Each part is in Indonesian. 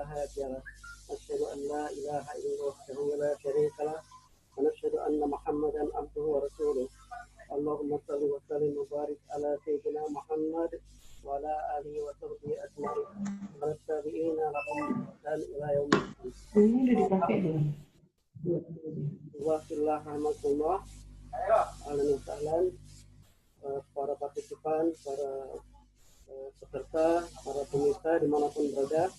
هادي له نشهد أن لا إله إلا الله وحده لا شريك له ونشهد أن محمدا عبده ورسوله اللهم صل وسلم وبارك على سيدنا محمد وعلى آله وصحبه أجمعين والتابعين لهم بإحسان إلى يوم الدين. Wassalamualaikum warahmatullah. Ahlan wa sahlan para partisipan, para peserta, para pemirsa dimanapun berada.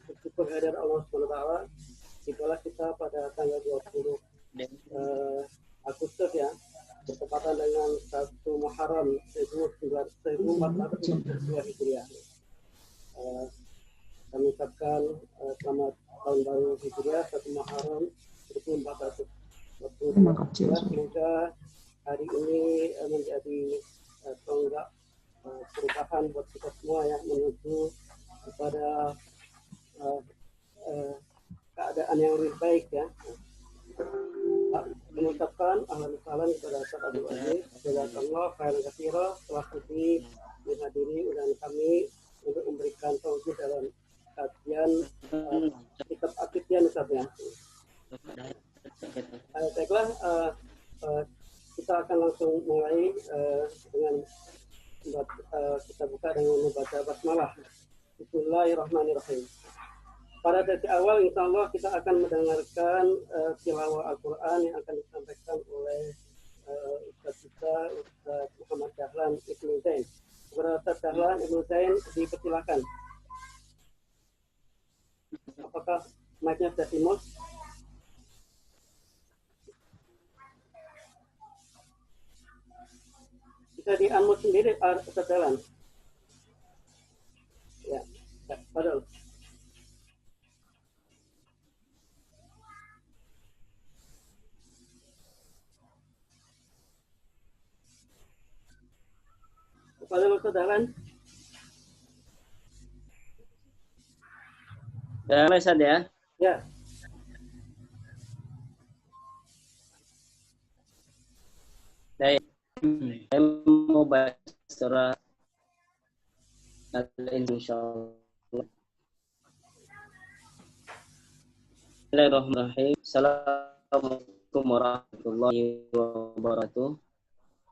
Bersyukur hadir Allah SWT. Itulah kita pada tanggal 20 Agustus ya, bertepatan dengan 1 Muharram 1442 Hijriah. Kami ucapkan selamat tahun baru Hijriah 1 Muharram 1442. Semoga hari ini menjadi tonggak perubahan buat kita semua ya, menuju kepada keadaan yang lebih baik ya. Mengucapkan ahlan salam kepada Ustaz Abdul Aziz, jazakallah khairan katsira telah dihadiri undangan kami untuk memberikan tausiah dalam kajian kitab Aqidiyah Ustaz ya. Baiklah, kita akan langsung mulai dengan kita buka dengan membaca basmalah. Bismillahirrahmanirrahim. Pada sesi awal insya Allah kita akan mendengarkan tilawah Al-Quran yang akan disampaikan oleh Ustaz kita, Ustaz Muhammad Dahlan Ibnu Zain. Kepada Ustaz Dahlan Ibnu Zain dipersilakan. Apakah mic-nya sudah timur? Bisa di-unmute sendiri Ustaz Dahlan. Ya, padahal. Pada Ustaz Dahlan. Ya, Ustaz ya. Ya. Saya mau bahas surah insyaallah. Bismillahirrahmanirrahim. Assalamualaikum warahmatullahi wabarakatuh.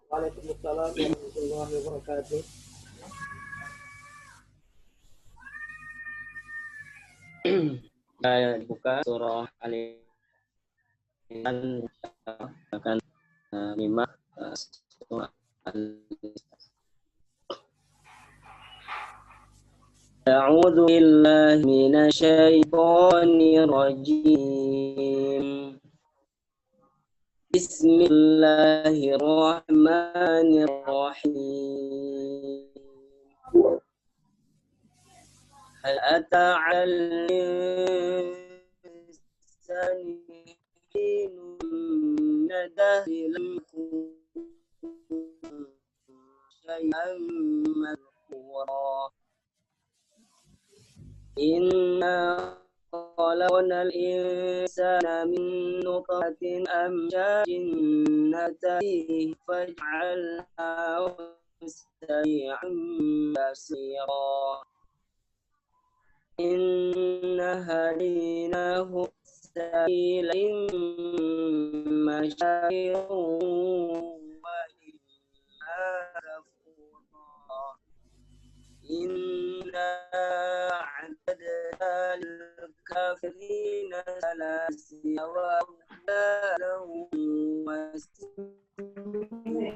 Waalaikumsalam warahmatullahi wabarakatuh. Saya buka surah Al-Imran akan nyimak surah A'udzu billahi minasyaitonir rajim. Bismillahirrahmanirrahim. Hal ata 'alal insani hinun nadahil syai'an madhkura. Inna khalaqnal insana min nutfatin amsyajin nabtalihi faj'alnahu sami'an basira. Inna hadinahu sabila imma syakiran wa imma kafura. Inna a'tadna lil-kafirina salasila wa aghlalan wa sa'ira.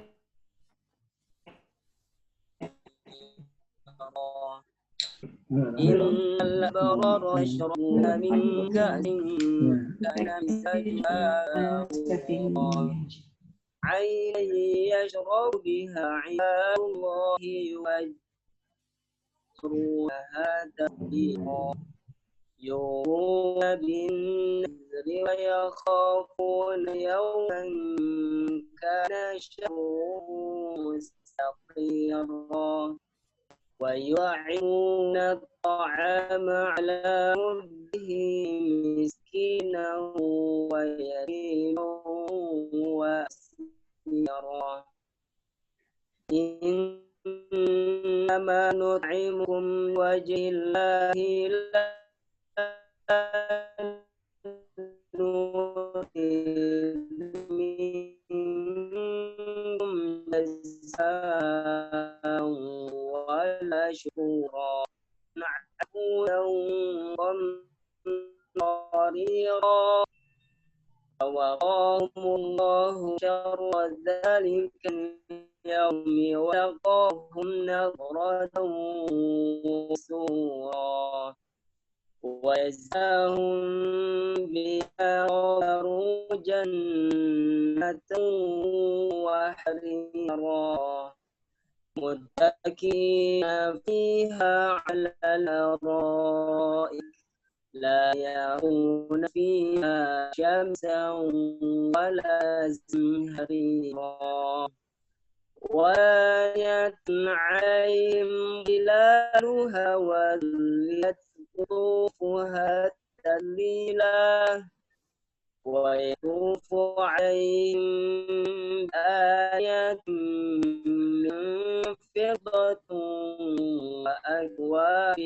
Innal abrara yashrabuna min ka'sin kana mizajuha aynan yashrabu biha 'ibadullahi ويذكرونها تفسيرا يوفون بالنذر ويخافون يوما كان شره مستطيرا ويطعمون الطعام على حبه مسكينا ويتيما وأسيرا إنما نطعمكم لوجه الله لا نريد منكم جزاء ولا شكورا نعبدا قمطريرا فوقاهم الله شر ذلك اليوم ولقاهم نظرة وسرورا وجزاهم بما صبروا جنة وحريرا متكئين فيها على الأرائك لا يرون فيها شمسا ولا زمهريرا وآية عليهم ظلالها وذلت قطوفها تذليلا ويطوف عليهم آيات من فضة وأكواب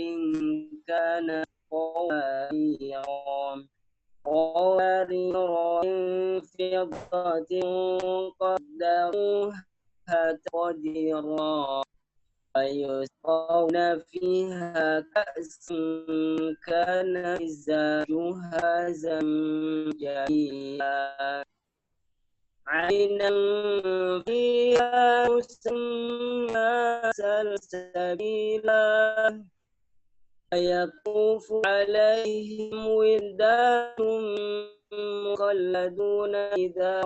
كانت قوارير من فضة قدروها تقديرا ويسقون فيها كأس كان مزاجها زنجبيلا عينا فيها تسمى سلسبيلا يطوف عليهم ولدان مخلدون إذا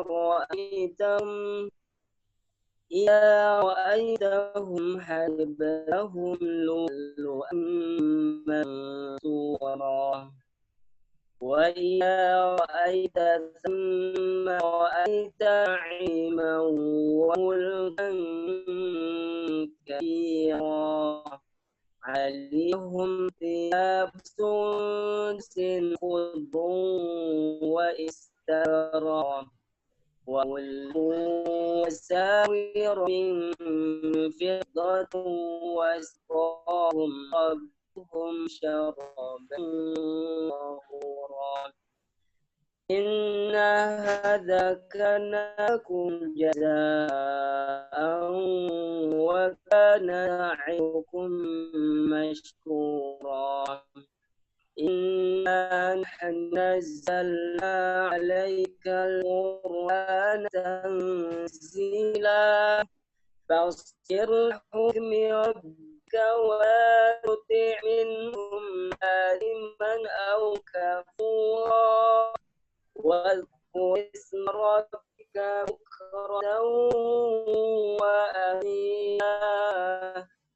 رأيتهم حسبتهم لؤلؤا منثورا وإذا رأيت ثم رأيت نعيما وملكا كبيرا عليهم ثياب سندس خضر واستبرق وساور من فضة واسقاهم ربهم شرابا طهورا إن هذا كان لكم جزاء وكان سعيكم مشكورا إنا نحن نزلنا عليك القرآن تنزيلا فاصبر لحكم ربك ولا تطع منهم آثما أو كفورا واذكر اسم ربك بكرة وأصيلا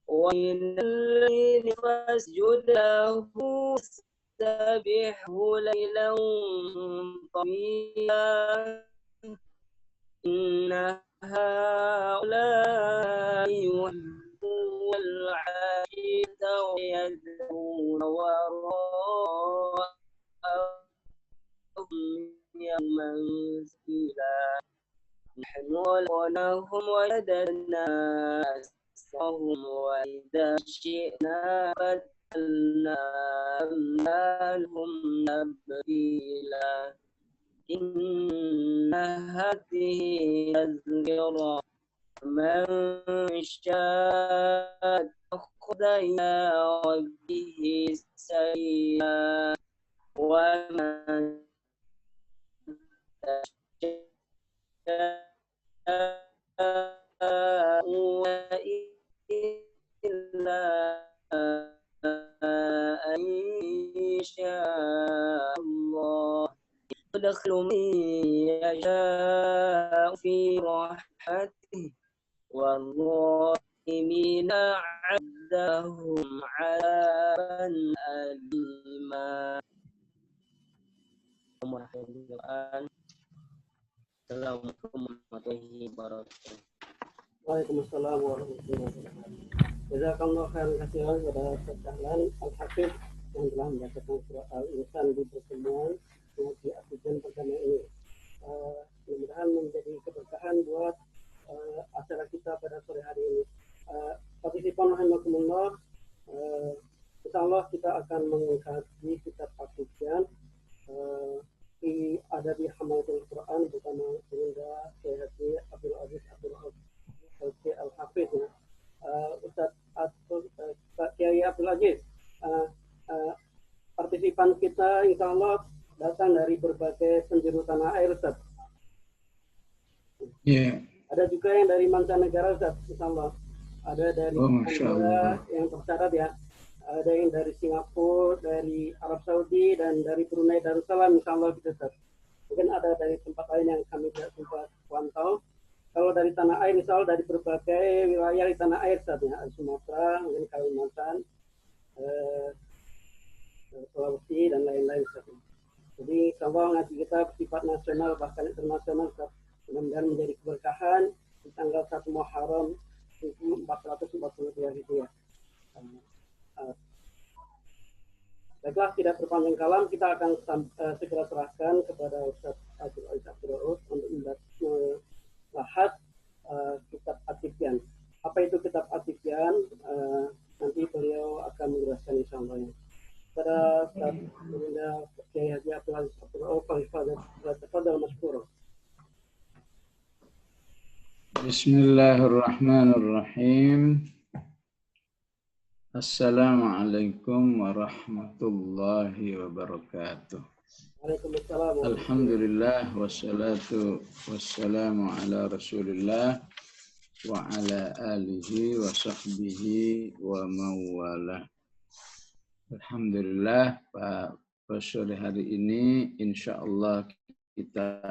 ومن الليل فاسجد له سبحه ليلا طويلا إن هؤلاء يحبون العاجلة ويذرون وراءهم يوما ثقيلا نحن خلقناهم وجدنا أكثرهم وإذا شئنا بدلنا أمثالهم تبديلا إن هذه تذكرة من شاء اتخذ إلى ربه سبيلا ومن إلا أن شاء الله يدخل من يشاء في رحمته والظالمين أعدهم عذابا أليما. Assalamualaikum warahmatullahi wabarakatuh. Waalaikumsalam warahmatullahi wabarakatuh. Jazakallah khairan katsiran kepada Ustaz Dahlan Al-Hafidz yang telah membacakan surah Al-Insan di pertemuan yang diajukan pertama ini. Mudah-mudahan menjadi keberkahan buat acara kita pada sore hari ini. Partisipan rahimakumullah, insya Allah kita akan mengkaji kitab Al-Quran ada di Hamalatul Quran bersama Bunda Kiai Haji Abdul Aziz Al-Hafiz. Ustadz Kiai Abdul Aziz, partisipan kita insya Allah datang dari berbagai penjuru tanah air, Ustaz. Yeah. Ada juga yang dari mancanegara, Ustaz, insya Allah. Ada dari yang tercatat ya. Ada yang dari Singapura, dari Arab Saudi, dan dari Brunei Darussalam, insya Allah gitu, Ustaz. Mungkin ada dari tempat lain yang kami tidak sempat pantau. Kalau dari tanah air, insya Allah dari berbagai wilayah di tanah air, Ustaz, ya. Sumatera, mungkin Kalimantan, Sulawesi, dan lain-lain, Ustaz. Jadi, insya Allah ngaji kita bersifat nasional, bahkan internasional, Ustaz. Mudah-mudahan menjadi keberkahan di tanggal 1 Muharram 1442 Hijriah. Baiklah, tidak berpanjang kalam, kita akan segera serahkan kepada Ustaz Abdul Aziz Abdul Rauf untuk membahas kitab At-Tibyan. Apa itu kitab At-Tibyan? Nanti beliau akan menjelaskan insya Allah. Pada Ustaz Kiai Haji Abdul Aziz Abdul Rauf, tafadhal masykur. Bismillahirrahmanirrahim. Assalamualaikum warahmatullahi wabarakatuh. Waalaikumsalam. Alhamdulillah wassalatu wassalamu ala Rasulillah wa ala alihi wa sahbihi wa mawala. Alhamdulillah, pada sore hari ini insyaallah kita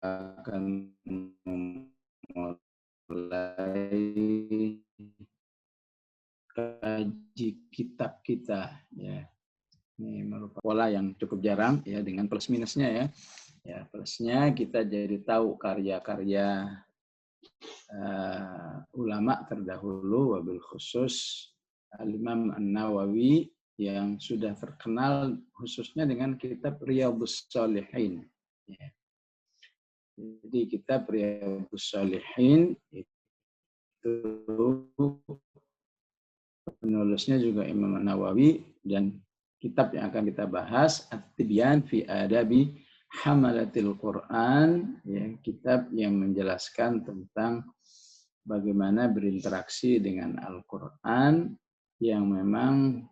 akan mulai kaji kitab kita ya. Ini merupakan pola yang cukup jarang ya, dengan plus minusnya ya. Ya, plusnya kita jadi tahu karya-karya ulama terdahulu, wabil khusus Al-Imam An-Nawawi yang sudah terkenal khususnya dengan kitab Riyadhus Shalihin ya. Jadi kitab Riyadhus Shalihin itu penulisnya juga Imam Nawawi, dan kitab yang akan kita bahas At-Tibyan fi Adabi Hamalatil Quran ya, kitab yang menjelaskan tentang bagaimana berinteraksi dengan Al-Quran yang memang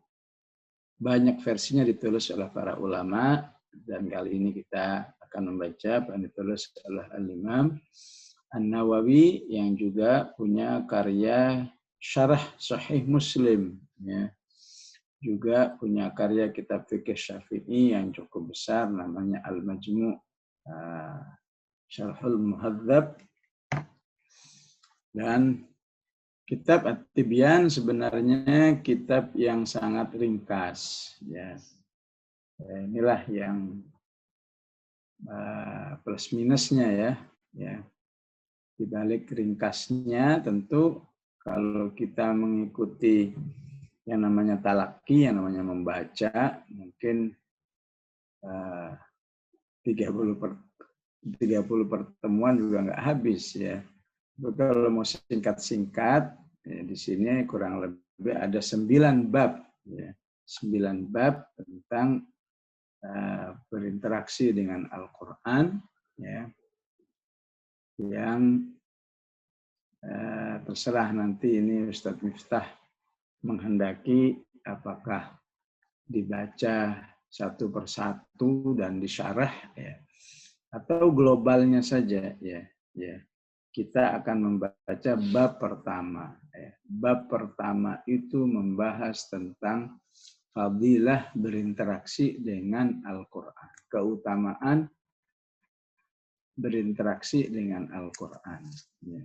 banyak versinya ditulis oleh para ulama, dan kali ini kita akan membaca yang ditulis oleh Al-Imam An-Nawawi yang juga punya karya Syarah Sahih Muslim ya. Juga punya karya kitab fikih Syafi'i yang cukup besar namanya Al-Majmu' Syarhul Muhadzab. Dan kitab At-Tibyan sebenarnya kitab yang sangat ringkas ya. Inilah yang plus minusnya ya. Ya. Di balik ringkasnya tentu kalau kita mengikuti yang namanya talaki, yang namanya membaca, mungkin 30 pertemuan juga nggak habis ya. Kalau mau singkat-singkat, ya, di sini kurang lebih ada 9 bab, ya. 9 bab tentang berinteraksi dengan Al-Quran, ya. Yang terserah nanti ini Ustadz Miftah menghendaki apakah dibaca satu persatu dan disyarah ya, atau globalnya saja ya. Kita akan membaca bab pertama ya. Bab pertama itu membahas tentang fadilah berinteraksi dengan Al-Quran, keutamaan berinteraksi dengan Al-Quran ya.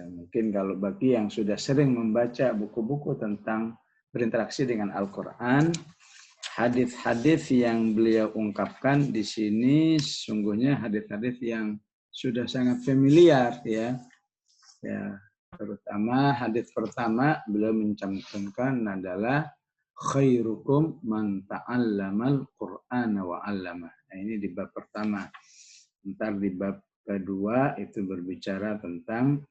Mungkin kalau bagi yang sudah sering membaca buku-buku tentang berinteraksi dengan Al-Quran, hadis-hadis yang beliau ungkapkan di sini sungguhnya hadis-hadis yang sudah sangat familiar ya. Ya, terutama hadis pertama beliau mencantumkan adalah khairukum man ta'allamal Qur'ana wa 'allamah. Nah, ini di bab pertama. Ntar di bab kedua itu berbicara tentang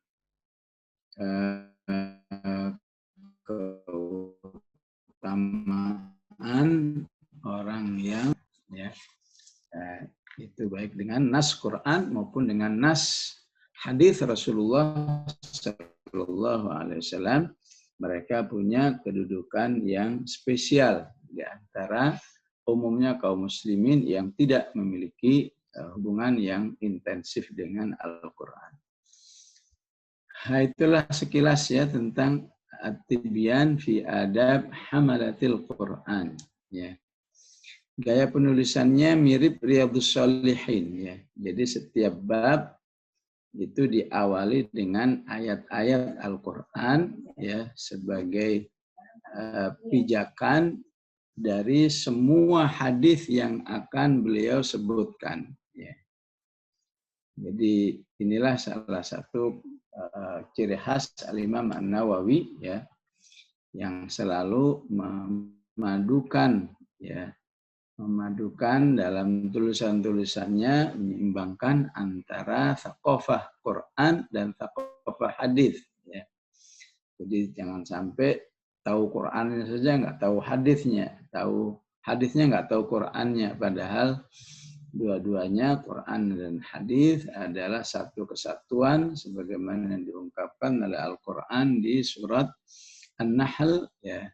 keutamaan dengan nas Quran maupun dengan nas hadis Rasulullah Shallallahu Alaihi Wasallam. Mereka punya kedudukan yang spesial di antara umumnya kaum muslimin yang tidak memiliki hubungan yang intensif dengan Al-Quran. Nah, itulah sekilas ya tentang At-Tibyan fi Adab Hamalatil Quran. Ya. Gaya penulisannya mirip Riyadhus Shalihin. Ya. Jadi setiap bab itu diawali dengan ayat-ayat Al-Quran ya sebagai pijakan dari semua hadis yang akan beliau sebutkan. Ya. Jadi inilah salah satu ciri khas Al-Imam An-Nawawi ya, yang selalu memadukan dalam tulisan-tulisannya, menyeimbangkan antara thaqafah Quran dan thaqafah hadis. Ya. Jadi jangan sampai tahu Qurannya saja nggak tahu hadisnya, tahu hadisnya nggak tahu Qurannya, padahal dua-duanya Quran dan hadis adalah satu kesatuan sebagaimana yang diungkapkan oleh Al-Quran di surat An-Nahl ya.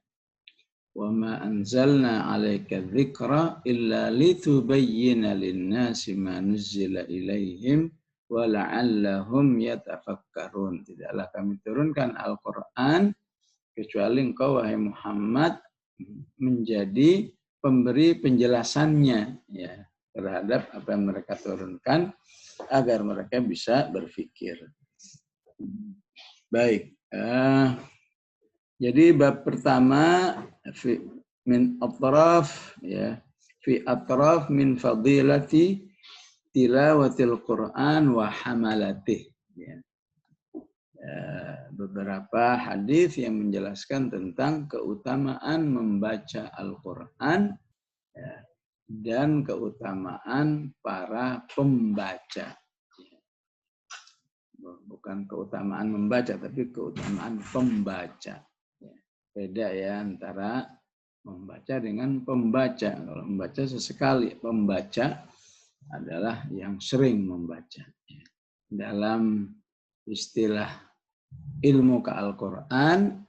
Wa ma anzalna 'alaika dzikra illa litubayyana lin-nasi ma nuzzila ilaihim wa la'allahum yatafakkarun. Tidaklah kami turunkan Al-Quran kecuali engkau wahai Muhammad menjadi pemberi penjelasannya ya terhadap apa yang mereka turunkan agar mereka bisa berpikir. Baik. Jadi bab pertama min atraf ya fi atraf min fadilati tilawatil Quran wa hamalatih ya. Beberapa hadis yang menjelaskan tentang keutamaan membaca Al-Quran ya, dan keutamaan para pembaca. Bukan keutamaan membaca, tapi keutamaan pembaca. Beda ya antara membaca dengan pembaca. Kalau membaca sesekali, pembaca adalah yang sering membaca. Dalam istilah ilmu keal-Quranan,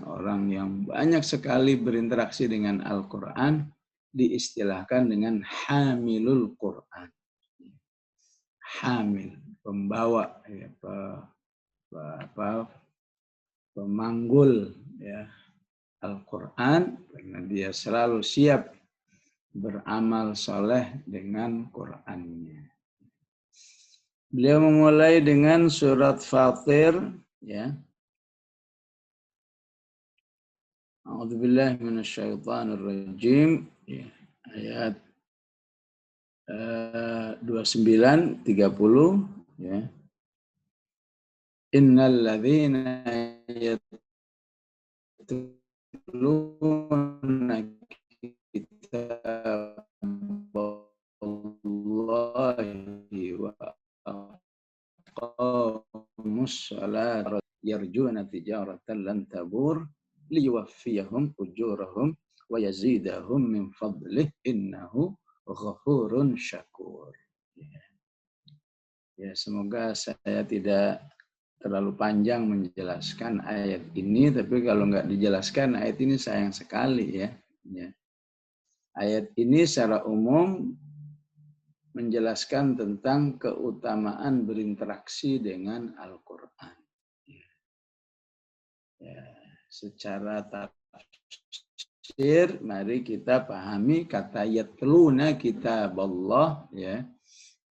orang yang banyak sekali berinteraksi dengan Al-Quran diistilahkan dengan hamilul Quran. Hamil, pembawa, ya, pemanggul ya, Al-Quran, karena dia selalu siap beramal soleh dengan Qurannya. Beliau memulai dengan surat Fatir ya. A'udzubillahi minasyaitonirrajim ya, ayat 29 30 ya. Innal ladzina yatluna kitaballahi wa aqamus salata yarjuna tijaratan lan tabur liyuwaffiyahum ujurahum wa yazidahum min fadlih innahu ghafurun syakur. Ya, semoga saya tidak terlalu panjang menjelaskan ayat ini, tapi kalau nggak dijelaskan ayat ini sayang sekali ya. Ayat ini secara umum menjelaskan tentang keutamaan berinteraksi dengan Al-Quran. Ya, secara tafsir, mari kita pahami kata yatluna kitaballah ya,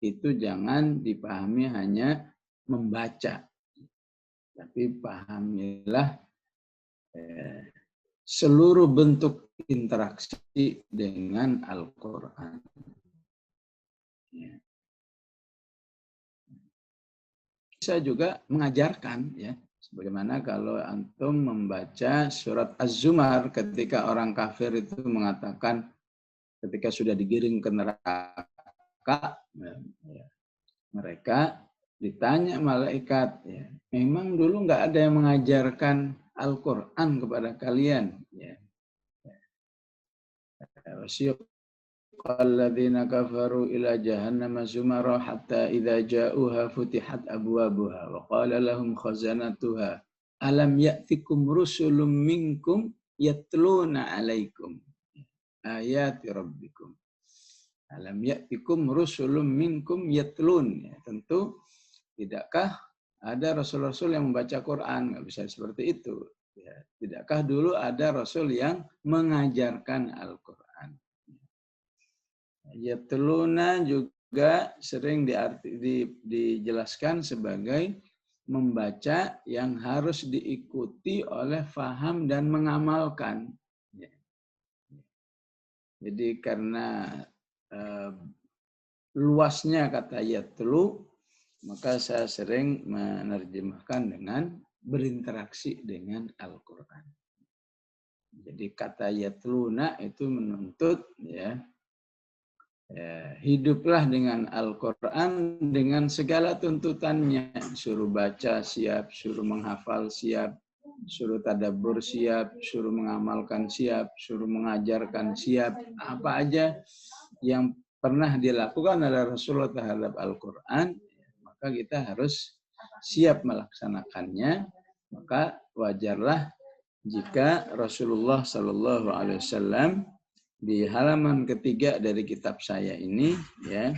itu jangan dipahami hanya membaca, tapi pahamilah seluruh bentuk interaksi dengan Al-Quran. Ya. Bisa juga mengajarkan ya. Sebagaimana kalau antum membaca surat Az-Zumar ketika orang kafir itu mengatakan ketika sudah digiring ke neraka, mereka ditanya malaikat, ya, memang dulu nggak ada yang mengajarkan Al-Quran kepada kalian. Ya. Qalladzina kafaru ila jahannama zumara hatta idza ja'uha futihat abwabuha wa qala lahum khazanatuha alam ya'tikum rusulun minkum yatluna 'alaikum ayati rabbikum. Alam ya'tikum rusulun minkum yatlun. Ya, tentu tidakkah ada rasul-rasul yang membaca Quran? Nggak bisa seperti itu. Ya, tidakkah dulu ada rasul yang mengajarkan Al-Quran? Yatluna juga sering dijelaskan sebagai membaca yang harus diikuti oleh faham dan mengamalkan. Jadi karena luasnya kata yatlu, maka saya sering menerjemahkan dengan berinteraksi dengan Al-Quran. Jadi kata yatluna itu menuntut hiduplah dengan Al-Quran dengan segala tuntutannya. Suruh baca siap, suruh menghafal siap, suruh tadabbur siap, suruh mengamalkan siap, suruh mengajarkan siap. Apa aja yang pernah dilakukan oleh Rasulullah terhadap Al-Quran, maka kita harus siap melaksanakannya. Maka wajarlah jika Rasulullah Sallallahu Alaihi Wasallam di halaman ketiga dari kitab saya ini, ya,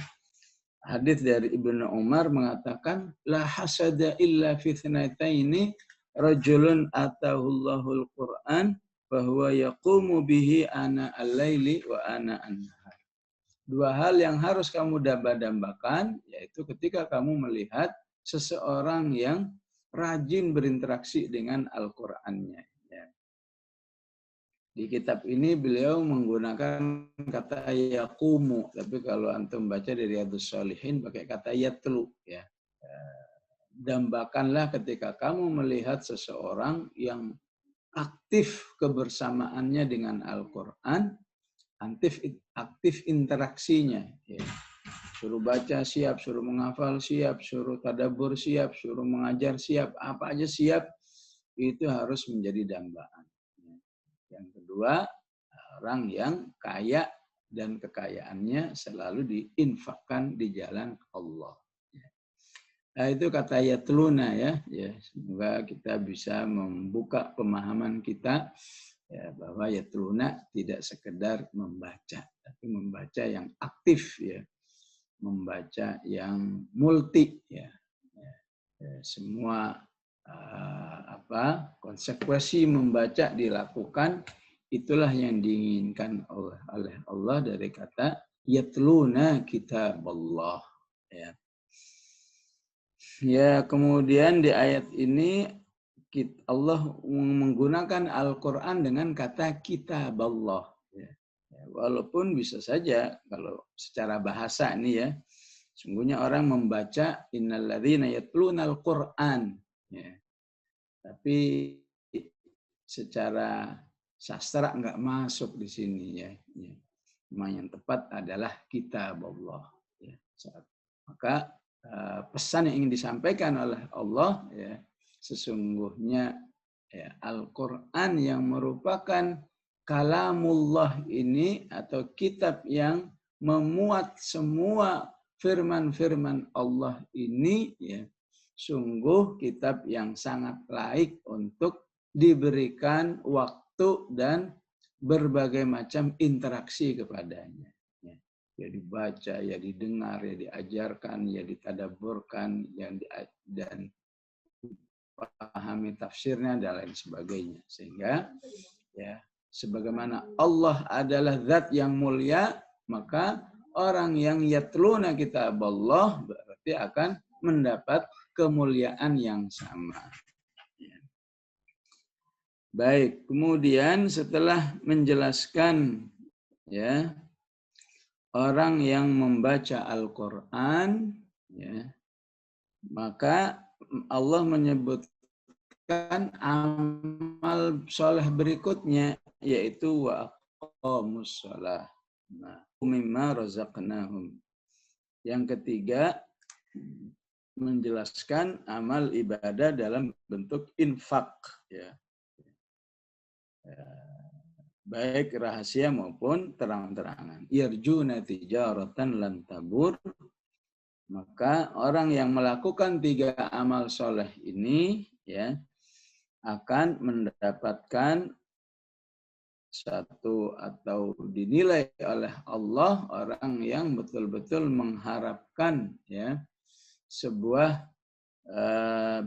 hadis dari Ibnu Umar mengatakan, la hasada illa fi thnataini rajulun atahullahul Qur'an bahwa yaqumu bihi ana al-laili wa ana an-nahar. Dua hal yang harus kamu dambakan, yaitu ketika kamu melihat seseorang yang rajin berinteraksi dengan Al-Qur'annya. Di kitab ini beliau menggunakan kata yaqumu, tapi kalau antum baca dari Riyadhus Shalihin pakai kata yatlu, ya. Dambakanlah ketika kamu melihat seseorang yang aktif kebersamaannya dengan Al-Qur'an, aktif interaksinya, ya. Suruh baca siap, suruh menghafal siap, suruh tadabbur siap, suruh mengajar siap, apa aja siap, itu harus menjadi dambaan. Yang kedua, orang yang kaya dan kekayaannya selalu diinfakkan di jalan Allah. Nah, itu kata yatluna, ya. Semoga kita bisa membuka pemahaman kita, ya, bahwa yatluna tidak sekedar membaca, tapi membaca yang aktif, ya. Membaca yang multi, ya. Semua konsekuensi membaca dilakukan, itulah yang diinginkan oleh Allah dari kata yatluna kitaballah, ya. Ya, kemudian di ayat ini Allah menggunakan Al-Qur'an dengan kata kitaballah, ya. Walaupun bisa saja kalau secara bahasa ini, ya, sungguhnya orang membaca innalladzina yatlunal Qur'an, ya. Tapi secara sastra enggak masuk di sini, ya. Yang tepat adalah kitabullah, ya. Maka pesan yang ingin disampaikan oleh Allah, ya, sesungguhnya, ya, Al-Qur'an yang merupakan kalamullah ini atau kitab yang memuat semua firman-firman Allah ini, ya, sungguh kitab yang sangat laik untuk diberikan waktu dan berbagai macam interaksi kepadanya. Ya dibaca, ya didengar, ya diajarkan, ya ditadaburkan, dan pahami tafsirnya dan lain sebagainya. Sehingga, ya, sebagaimana Allah adalah zat yang mulia, maka orang yang yatluna kitaballah berarti akan mendapat kemuliaan yang sama. Baik, kemudian setelah menjelaskan, ya, orang yang membaca Al-Qur'an, ya, maka Allah menyebutkan amal soleh berikutnya, yaitu wa aqamus shalah. Nah, mimma razaqnahum. Yang ketiga, menjelaskan amal ibadah dalam bentuk infak, ya. baik rahasia maupun terang-terangan. Yarjuna tijaratan lan tabur. Maka orang yang melakukan 3 amal soleh ini ya akan mendapatkan satu atau dinilai oleh Allah orang yang betul-betul mengharapkan ya sebuah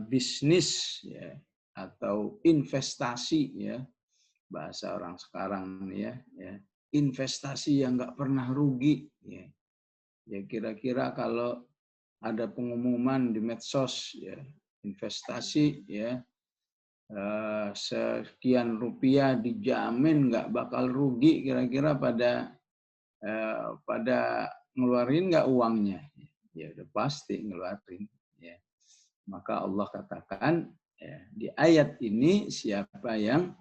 bisnis ya atau investasi ya bahasa orang sekarang ya investasi yang nggak pernah rugi ya kira-kira kalau ada pengumuman di medsos ya investasi ya sekian rupiah dijamin nggak bakal rugi kira-kira pada ngeluarin nggak uangnya ya udah pasti ngeluarin ya maka Allah katakan ya, di ayat ini siapa yang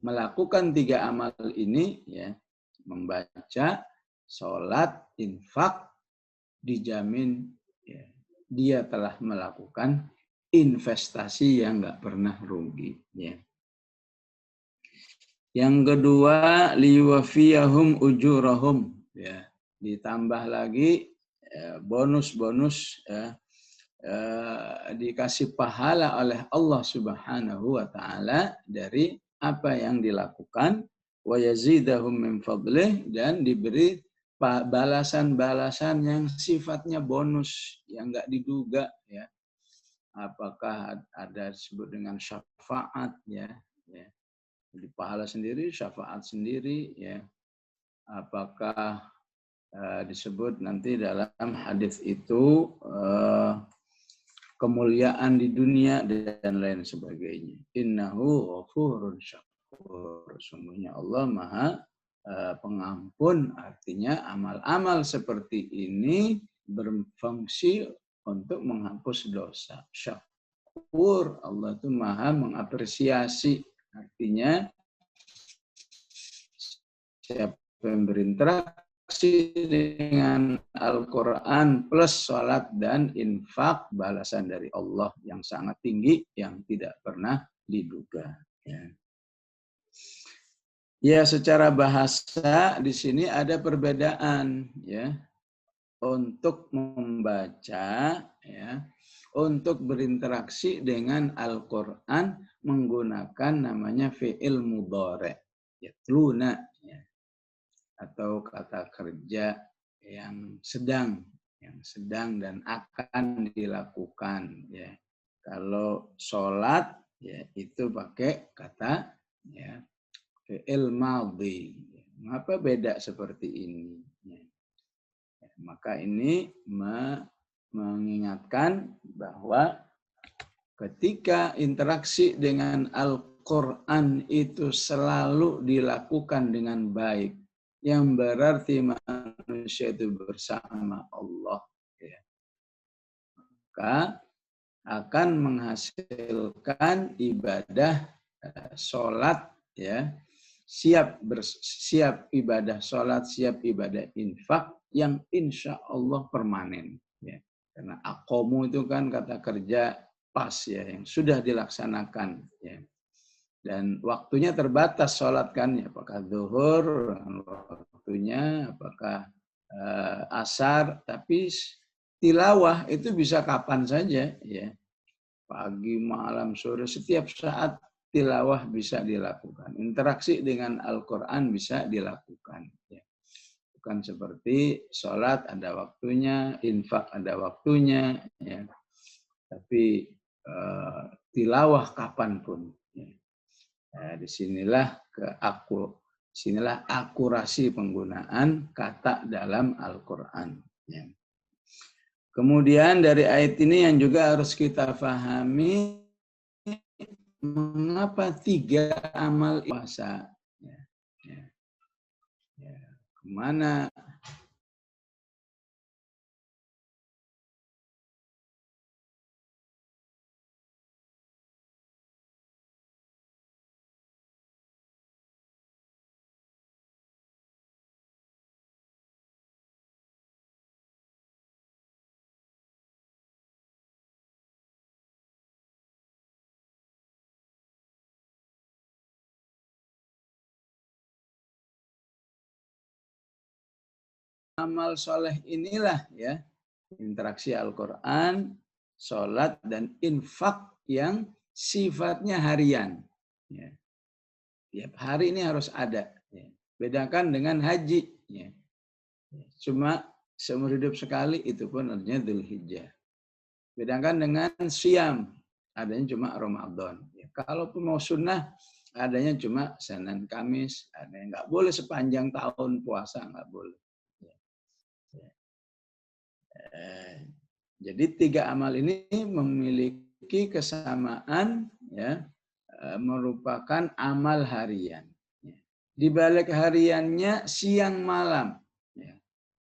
melakukan 3 amal ini ya membaca sholat infak dijamin ya, dia telah melakukan investasi yang nggak pernah rugi. Ya. Yang kedua, liwafiyahum ujurahum. Ya. Ditambah lagi bonus-bonus ya, dikasih pahala oleh Allah Subhanahu wa Ta'ala dari apa yang dilakukan, wa yazidahum min fadlih, dan diberi balasan-balasan yang sifatnya bonus yang nggak diduga ya. Apakah ada disebut dengan syafaat ya, jadi pahala sendiri, syafaat sendiri ya. Apakah disebut nanti dalam hadis itu kemuliaan di dunia dan lain sebagainya. Innahu ghafurun syakur. Sungguhnya Allah Maha pengampun, artinya amal-amal seperti ini berfungsi untuk menghapus dosa. Syakur, Allah itu Maha mengapresiasi, artinya siapa yang berinteraksi dengan Al-Quran plus sholat dan infak, balasan dari Allah yang sangat tinggi yang tidak pernah diduga. Ya, secara bahasa di sini ada perbedaan ya untuk membaca ya, untuk berinteraksi dengan Al-Quran menggunakan namanya fi'il mudhari', yatluna ya, atau kata kerja yang sedang dan akan dilakukan ya. Kalau sholat ya itu pakai kata ya fi'il madhi. Mengapa beda seperti ini? Maka ini mengingatkan bahwa ketika interaksi dengan Al-Quran itu selalu dilakukan dengan baik, yang berarti manusia itu bersama Allah, ya, maka akan menghasilkan ibadah sholat ya, siap ibadah sholat, siap ibadah infak yang insya Allah permanen ya. Karena aqomu itu kan kata kerja pas ya, yang sudah dilaksanakan ya. Dan waktunya terbatas sholat kan ya, apakah zuhur waktunya, apakah asar, tapi tilawah itu bisa kapan saja ya, pagi, malam, sore, setiap saat tilawah bisa dilakukan. Interaksi dengan Al-Quran bisa dilakukan. Ya. Bukan seperti sholat ada waktunya, infak ada waktunya, ya. Tapi tilawah kapanpun. Ya. Nah, disinilah akurasi penggunaan kata dalam Al-Quran. Ya. Kemudian dari ayat ini yang juga harus kita pahami, mengapa 3 amal puasa? Kemana amal soleh inilah ya, interaksi Al-Quran, sholat, dan infak yang sifatnya harian. Ya. Tiap hari ini harus ada. Ya. Bedakan dengan haji. Ya. Cuma seumur hidup sekali, itu pun artinya Dzulhijjah. Bedakan dengan siam, adanya cuma Ramadan. Ya. Kalaupun mau sunnah, adanya cuma Senin, Kamis. Ada yang nggak boleh sepanjang tahun puasa, nggak boleh. Ya. Ya. Jadi 3 amal ini memiliki kesamaan, ya, merupakan amal harian. Di balik hariannya siang malam, ya.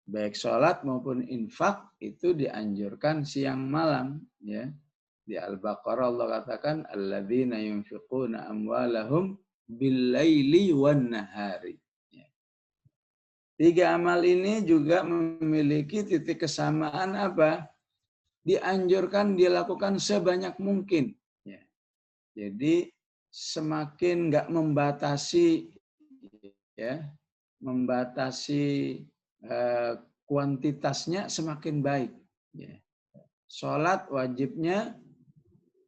Baik sholat maupun infak itu dianjurkan siang malam. Ya. Di Al-Baqarah Allah katakan, alladzina yunfiquna amwalahum bil-laili wan-nahari. 3 amal ini juga memiliki titik kesamaan apa? Dianjurkan dilakukan sebanyak mungkin. Ya. Jadi semakin nggak membatasi, ya, membatasi kuantitasnya semakin baik. Ya. Sholat wajibnya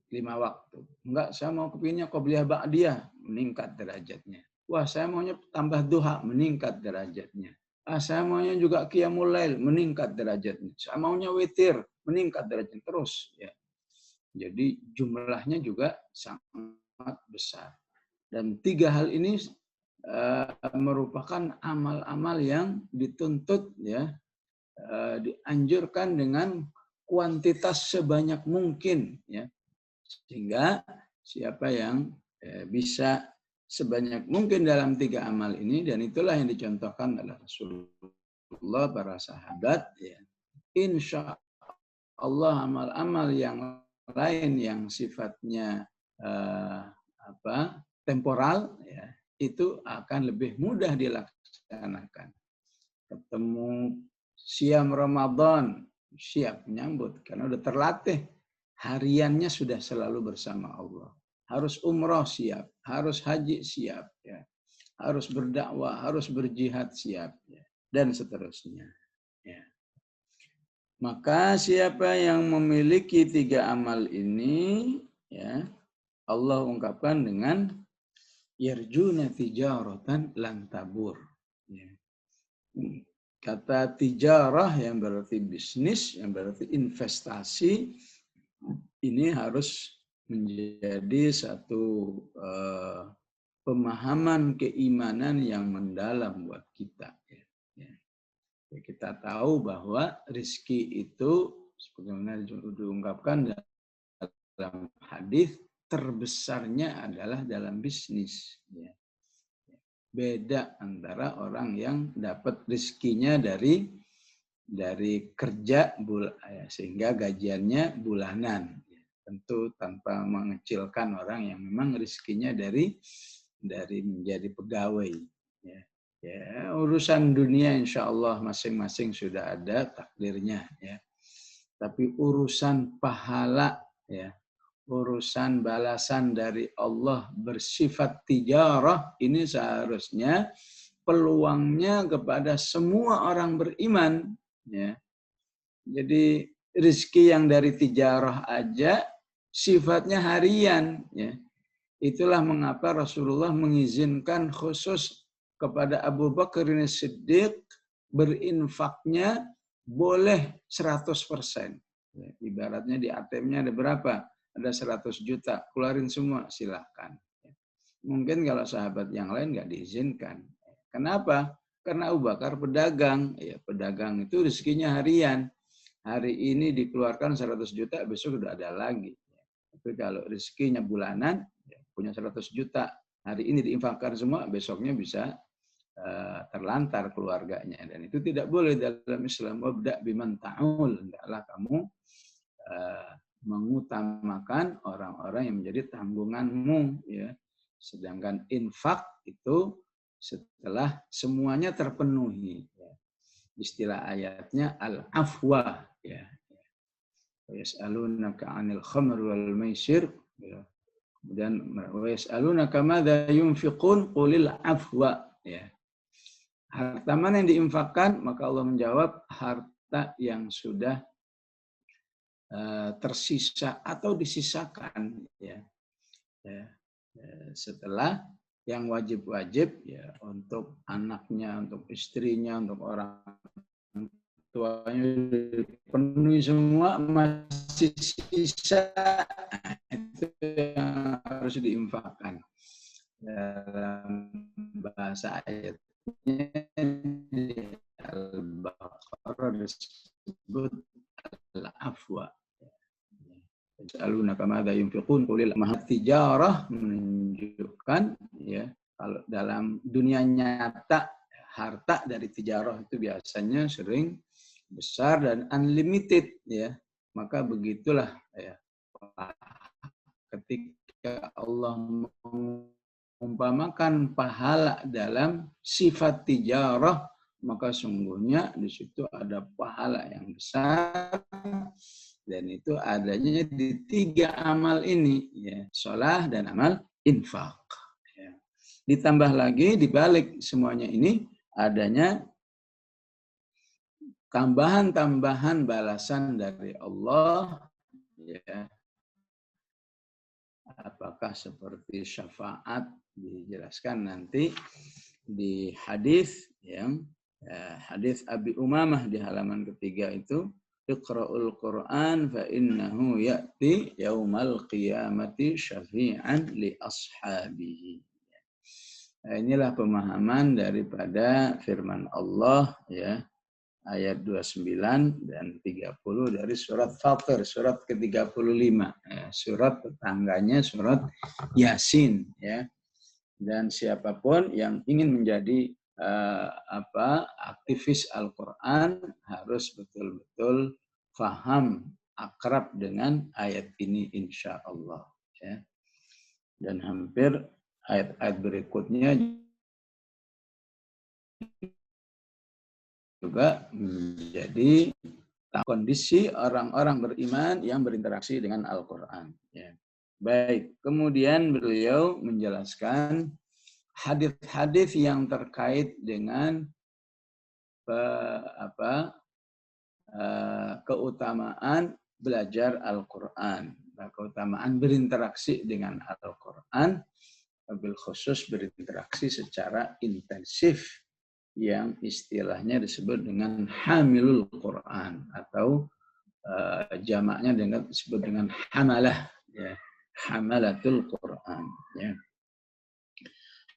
5 waktu. Enggak, saya mau kepinginnya qobliyah ba'diyah, meningkat derajatnya. Wah, saya maunya tambah duha, meningkat derajatnya. Saya maunya juga qiyamul lail, meningkat derajatnya. Saya maunya witir, meningkat derajatnya terus. Ya. Jadi jumlahnya juga sangat besar. Dan 3 hal ini merupakan amal-amal yang dituntut, ya, dianjurkan dengan kuantitas sebanyak mungkin, ya. Sehingga siapa yang bisa sebanyak mungkin dalam 3 amal ini, dan itulah yang dicontohkan oleh Rasulullah, para sahabat, ya. Insya Allah amal-amal yang lain yang sifatnya temporal, ya, itu akan lebih mudah dilaksanakan. Ketemu siam Ramadan, siap menyambut karena udah terlatih, hariannya sudah selalu bersama Allah. Harus umroh siap, harus haji siap, ya. Harus berdakwah, harus berjihad siap, ya. Dan seterusnya. Ya. Maka siapa yang memiliki 3 amal ini, ya, Allah ungkapkan dengan yarjuna tijaratan lan tabur. Ya. Kata tijarah yang berarti bisnis, yang berarti investasi, ini harus menjadi satu pemahaman keimanan yang mendalam buat kita. Kita tahu bahwa rezeki itu, sebagaimana diungkapkan dalam hadis, terbesarnya adalah dalam bisnis. Beda antara orang yang dapat rezekinya dari kerja sehingga gajiannya bulanan. Tentu tanpa mengecilkan orang yang memang rezekinya dari menjadi pegawai. Ya, urusan dunia insya Allah masing-masing sudah ada takdirnya. Ya. Tapi urusan pahala, ya, urusan balasan dari Allah bersifat tijarah, ini seharusnya peluangnya kepada semua orang beriman. Ya. Jadi rezeki yang dari tijarah aja sifatnya harian. Ya. Itulah mengapa Rasulullah mengizinkan khusus kepada Abu Bakar Siddiq berinfaknya boleh 100%. Ya, ibaratnya di ATM-nya ada berapa? Ada 100 juta, keluarin semua, silahkan. Mungkin kalau sahabat yang lain nggak diizinkan. Kenapa? Karena Abu Bakar pedagang. Ya, pedagang itu rezekinya harian. Hari ini dikeluarkan 100 juta, besok udah ada lagi. Tapi kalau rezekinya bulanan, punya 100 juta, hari ini diinfakkan semua, besoknya bisa terlantar keluarganya. Dan itu tidak boleh dalam Islam. Wabda biman ta'ul. Hendaklah kamu mengutamakan orang-orang yang menjadi tanggunganmu. Ya. Sedangkan infak itu setelah semuanya terpenuhi. Ya. Istilah ayatnya al-afwa. Ya. Yas'alunaka 'anil khamr wal maisir. Ya. Kemudian wa yas'alunaka madza yunfiqun qulil afwa. Ya. Harta mana yang diinfakkan? Maka Allah menjawab, harta yang sudah tersisa atau disisakan, ya. Setelah yang wajib-wajib, ya, untuk anaknya, untuk istrinya, untuk orang tuanya dipenuhi semua, masih sisa, itu yang harus diinfakkan. Dalam bahasa ayatnya di Al-Baqarah disebut al-afwa. Yas'alunaka madza yunfiqun qulil mahad tijarah, menunjukkan, ya, kalau dalam dunia nyata harta dari tijarah itu biasanya sering besar dan unlimited, ya. Maka begitulah, ya, ketika Allah mengumpamakan pahala dalam sifat tijarah, maka sungguhnya di situ ada pahala yang besar, dan itu adanya di 3 amal ini, ya, shalah dan amal infak. Ya. Ditambah lagi di balik semuanya ini adanya tambahan-tambahan balasan dari Allah, ya. Apakah seperti syafaat, dijelaskan nanti di hadis yang hadis Abi Umamah di halaman ketiga itu, Iqra'ul Qur'an fa innahu ya'ti yaumal qiyamati syafi'an li ashabihi. Nah, inilah pemahaman daripada firman Allah, ya, ayat 29 dan 30 dari surat Fatir, surat ke-35, ya, surat tetangganya surat Yasin, ya. Dan siapapun yang ingin menjadi aktivis Al-Qur'an harus betul-betul faham, akrab dengan ayat ini insya Allah, ya. Dan hampir ayat-ayat berikutnya juga menjadi kondisi orang-orang beriman yang berinteraksi dengan Al-Quran. Ya. Baik, kemudian beliau menjelaskan hadis-hadis yang terkait dengan keutamaan belajar Al-Quran, keutamaan berinteraksi dengan Al-Quran, bil khusus berinteraksi secara intensif, yang istilahnya disebut dengan hamilul Quran, atau jamaknya disebut dengan hamalah, ya, hamalatul Quran, ya.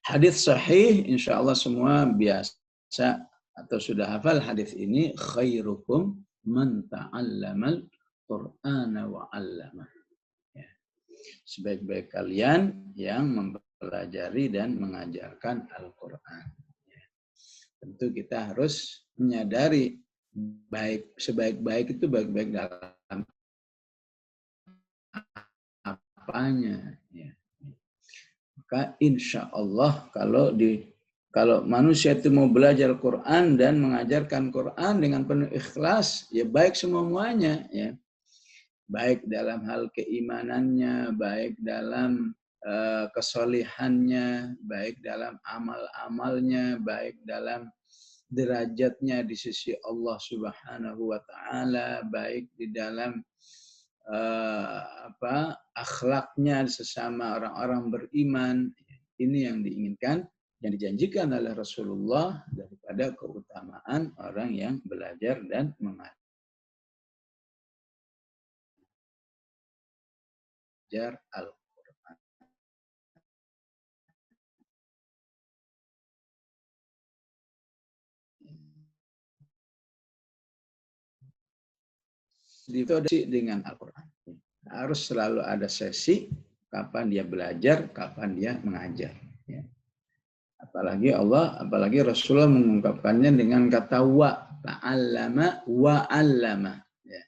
Hadis sahih, insya Allah semua biasa atau sudah hafal hadis ini, khairukum man ta'allamal Qur'ana wa 'allama. Ya. Sebaik-baik kalian yang mempelajari dan mengajarkan Al-Quran. Tentu kita harus menyadari sebaik-baik itu baik-baik dalam apanya. Ya. Maka insya Allah kalau manusia itu mau belajar Quran dan mengajarkan Quran dengan penuh ikhlas, ya baik semuanya, ya. Baik dalam hal keimanannya, baik dalam kesolihannya, baik dalam amal-amalnya, baik dalam derajatnya di sisi Allah Subhanahu wa Ta'ala, baik di dalam akhlaknya sesama orang-orang beriman. Ini yang diinginkan, yang dijanjikan oleh Rasulullah daripada keutamaan orang yang belajar dan mengajar Al-Quran. Itu dengan Al-Quran. Harus selalu ada sesi kapan dia belajar, kapan dia mengajar. Ya. Apalagi Rasulullah mengungkapkannya dengan kata wa, ta'allama wa 'allama. Ya.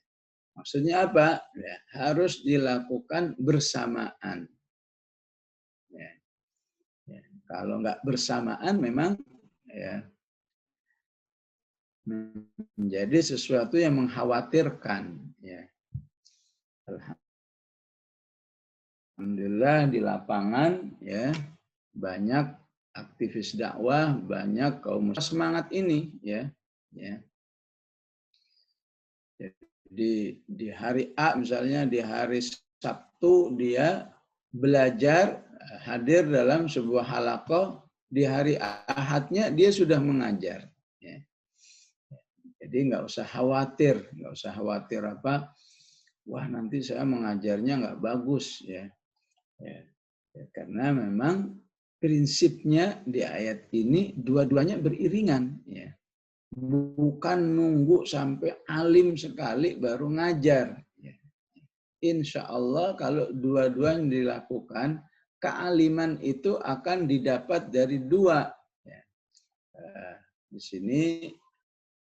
Maksudnya apa? Ya, harus dilakukan bersamaan. Ya. Ya. Kalau nggak bersamaan memang, ya, menjadi sesuatu yang mengkhawatirkan. Ya. Alhamdulillah di lapangan, ya, banyak aktivis dakwah, banyak kaum semangat ini, ya. Jadi di hari A misalnya, di hari Sabtu dia belajar, hadir dalam sebuah halaqah, di hari Ahadnya dia sudah mengajar. Ya. Jadi nggak usah khawatir apa, wah nanti saya mengajarnya nggak bagus, ya. Karena memang prinsipnya di ayat ini dua-duanya beriringan, ya. Bukan nunggu sampai alim sekali baru ngajar. Insya Allah kalau dua-duanya dilakukan, kealiman itu akan didapat dari dua. Di sini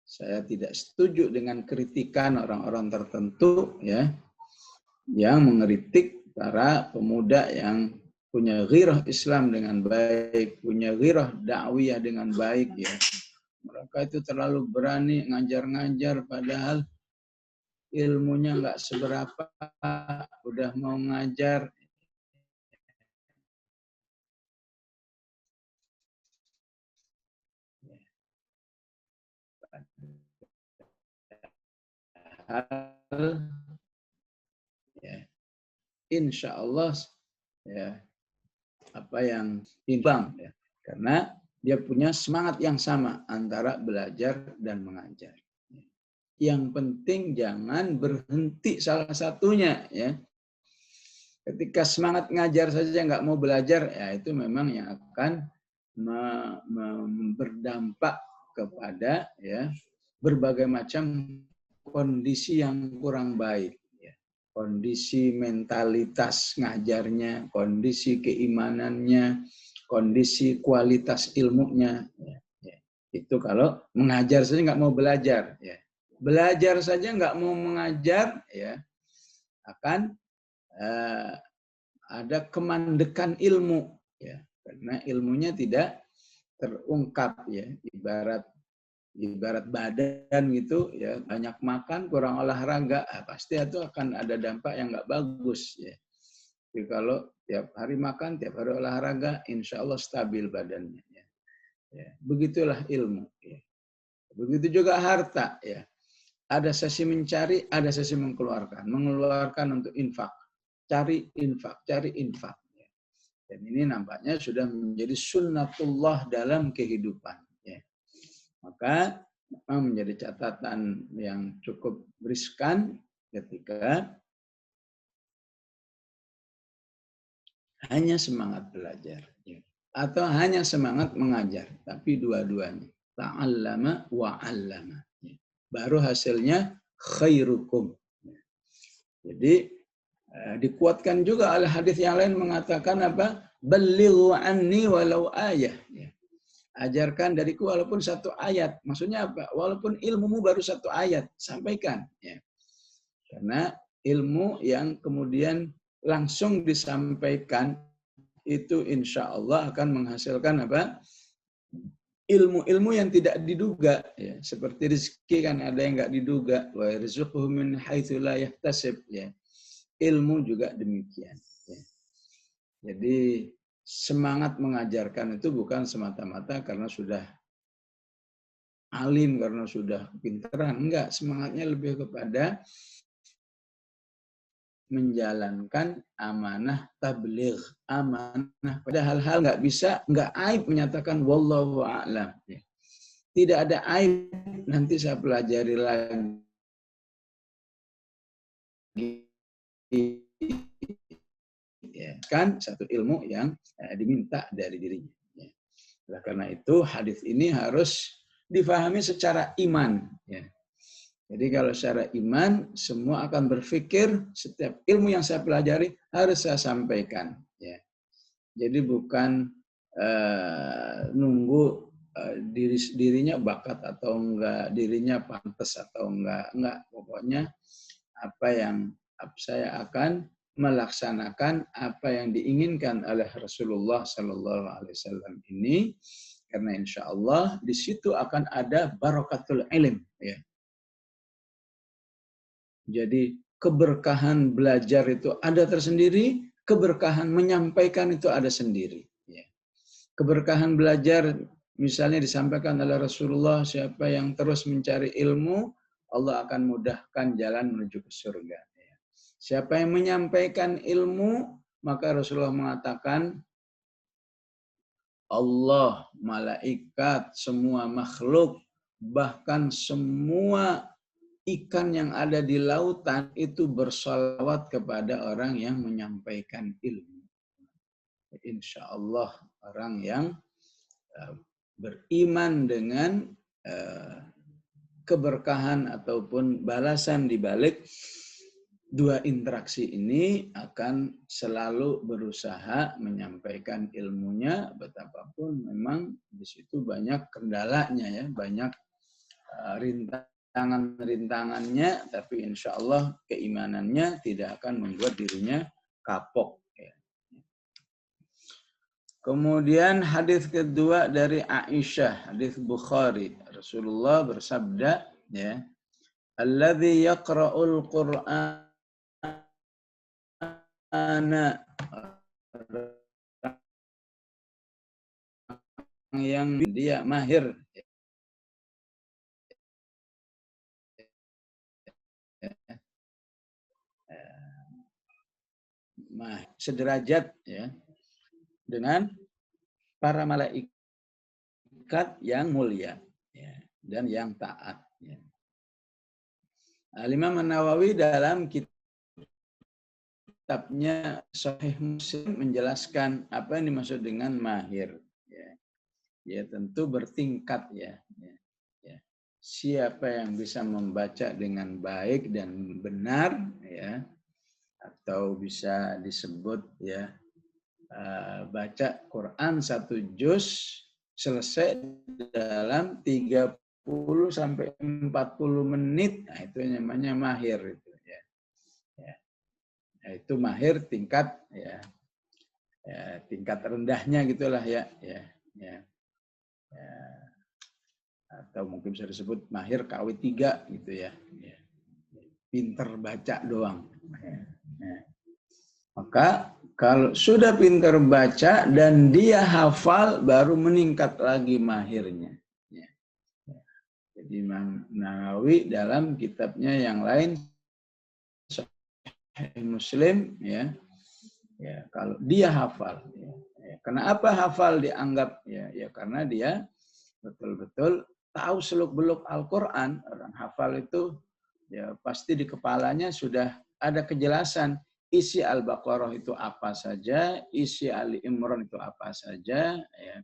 saya tidak setuju dengan kritikan orang-orang tertentu, ya, yang mengkritik para pemuda yang punya ghirah Islam dengan baik, punya ghirah dakwiyah dengan baik, ya. Mereka itu terlalu berani ngajar-ngajar padahal ilmunya nggak seberapa, udah mau ngajar. Ya, insya Allah, ya, apa yang imbang, ya, karena dia punya semangat yang sama antara belajar dan mengajar. Yang penting jangan berhenti salah satunya, ya. Ketika semangat ngajar saja nggak mau belajar, ya itu memang yang akan berdampak kepada, ya, berbagai macam kondisi yang kurang baik, ya. Kondisi mentalitas ngajarnya, kondisi keimanannya, kondisi kualitas ilmunya, ya. Itu kalau mengajar saja nggak mau belajar, ya. Belajar saja nggak mau mengajar, ya, akan ada kemandekan ilmu, ya, karena ilmunya tidak terungkap, ya. Ibarat badan gitu, ya, banyak makan kurang olahraga, pasti itu akan ada dampak yang nggak bagus, ya. Jadi kalau tiap hari makan, tiap hari olahraga, insya Allah stabil badannya, ya. Begitulah ilmu, ya. Begitu juga harta, ya. Ada sesi mencari, ada sesi mengeluarkan. Mengeluarkan untuk infak. Cari infak. Ya. Dan ini nampaknya sudah menjadi sunnatullah dalam kehidupan. Ya. Maka memang menjadi catatan yang cukup riskan ketika hanya semangat belajar. Ya. Atau hanya semangat mengajar. Tapi dua-duanya. Ta'allama wa'allama. Ya. Baru hasilnya khairukum. Jadi dikuatkan juga oleh hadis yang lain mengatakan apa? Ballighu anni walau ayah. Ya. Ajarkan dariku walaupun satu ayat. Maksudnya apa? Walaupun ilmumu baru satu ayat, sampaikan. Ya. Karena ilmu yang kemudian langsung disampaikan itu insya Allah akan menghasilkan apa? Ilmu-ilmu yang tidak diduga, ya. Seperti rezeki kan ada yang nggak diduga, wa yarzuquhu min haitsu la yahtasib, ya. Ilmu juga demikian, ya. Jadi semangat mengajarkan itu bukan semata-mata karena sudah alim, karena sudah pinteran, enggak, semangatnya lebih kepada menjalankan amanah tabligh, amanah pada hal-hal nggak bisa, nggak aib menyatakan wallahu a'lam. Ya. Tidak ada aib, nanti saya pelajari lagi. Ya, kan satu ilmu yang diminta dari dirinya. Ya. Oleh karena itu hadis ini harus difahami secara iman. Ya. Jadi kalau secara iman, semua akan berpikir setiap ilmu yang saya pelajari harus saya sampaikan. Ya. Jadi bukan nunggu dirinya bakat atau enggak, dirinya pantas atau enggak. Pokoknya apa yang saya akan melaksanakan apa yang diinginkan oleh Rasulullah Sallallahu Alaihi Wasallam ini, karena insya Allah di situ akan ada barakatul ilm. Ya. Jadi keberkahan belajar itu ada tersendiri, keberkahan menyampaikan itu ada sendiri. Ya. Keberkahan belajar misalnya disampaikan oleh Rasulullah, siapa yang terus mencari ilmu, Allah akan mudahkan jalan menuju ke surga. Siapa yang menyampaikan ilmu, maka Rasulullah mengatakan, Allah, malaikat, semua makhluk, bahkan semua ikan yang ada di lautan itu bersolawat kepada orang yang menyampaikan ilmu. Insya Allah orang yang beriman dengan keberkahan ataupun balasan di balik dua interaksi ini akan selalu berusaha menyampaikan ilmunya, betapapun memang di situ banyak kendalanya ya, banyak rintangannya, tapi insya Allah keimanannya tidak akan membuat dirinya kapok. Kemudian hadis kedua dari Aisyah, hadis Bukhari. Rasulullah bersabda, ya, alladzi yaqra'ul Qur'ana, yang dia mahir, sederajat ya dengan para malaikat yang mulia ya, dan yang taat. Ya. Imam An-Nawawi dalam kitabnya Sahih Muslim menjelaskan apa yang dimaksud dengan mahir. Ya, ya tentu bertingkat ya. Ya. Siapa yang bisa membaca dengan baik dan benar ya, atau bisa disebut ya baca Quran 1 juz selesai dalam 30 sampai 40 menit, nah itu namanya mahir itu ya. Ya. Nah, itu mahir tingkat ya, ya tingkat rendahnya gitulah ya, ya, ya. Ya. Atau mungkin bisa disebut mahir KW3 gitu ya. Ya. Pinter baca doang. Ya. Ya. Maka kalau sudah pintar baca dan dia hafal, baru meningkat lagi mahirnya. Ya. Jadi Imam Nawawi dalam kitabnya yang lain, Sahih Muslim, ya, ya kalau dia hafal. Ya. Kenapa hafal dianggap? Ya, ya karena dia betul-betul tahu seluk-beluk Al-Quran. Orang hafal itu ya pasti di kepalanya sudah ada kejelasan. Isi Al-Baqarah itu apa saja, isi Ali Imran itu apa saja, ya.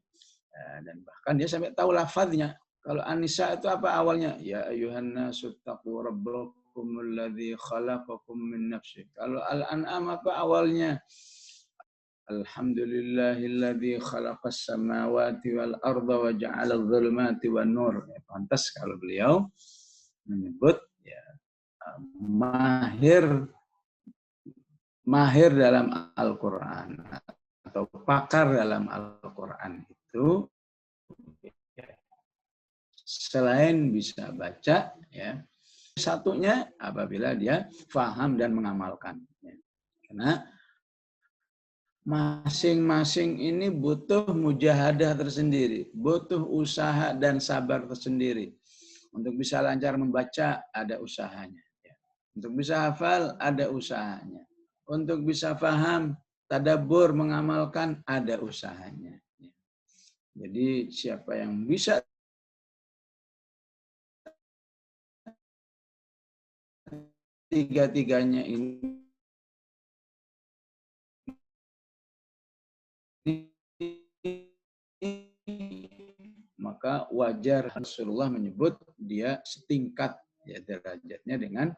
Dan bahkan dia sampai tahu lafadznya. Kalau An-Nisa itu apa awalnya? Ya ayuhan nasu taqu rabbakumul ladzi khalaqakum min nafsin. Kalau Al-An'am apa awalnya? Alhamdulillahilladzi khalaqas samawati wal arda wa ja'ala adh-dhulumati wan nur. Ya, pantas kalau beliau menyebut ya mahir dalam Al-Quran atau pakar dalam Al-Quran itu selain bisa baca, ya satunya apabila dia faham dan mengamalkan. Ya. Karena masing-masing ini butuh mujahadah tersendiri, butuh usaha dan sabar tersendiri. Untuk bisa lancar membaca ada usahanya. Ya. Untuk bisa hafal ada usahanya. Untuk bisa paham, tadabbur, mengamalkan, ada usahanya. Jadi siapa yang bisa tiga-tiganya ini maka wajar Rasulullah menyebut dia setingkat ya derajatnya dengan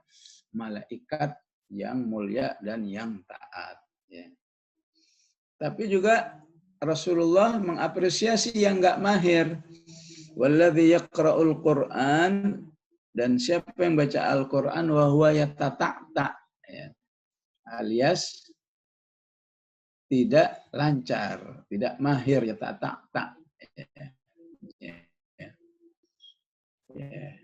malaikat yang mulia dan yang taat. Ya. Tapi juga Rasulullah mengapresiasi yang nggak mahir. Walladzi yaqra'ul Qur'an, dan siapa yang baca Al-Quran wa huwa yatata'ta, ya. Alias tidak lancar, tidak mahir, yatata'ta. Ya. Ya. Ya.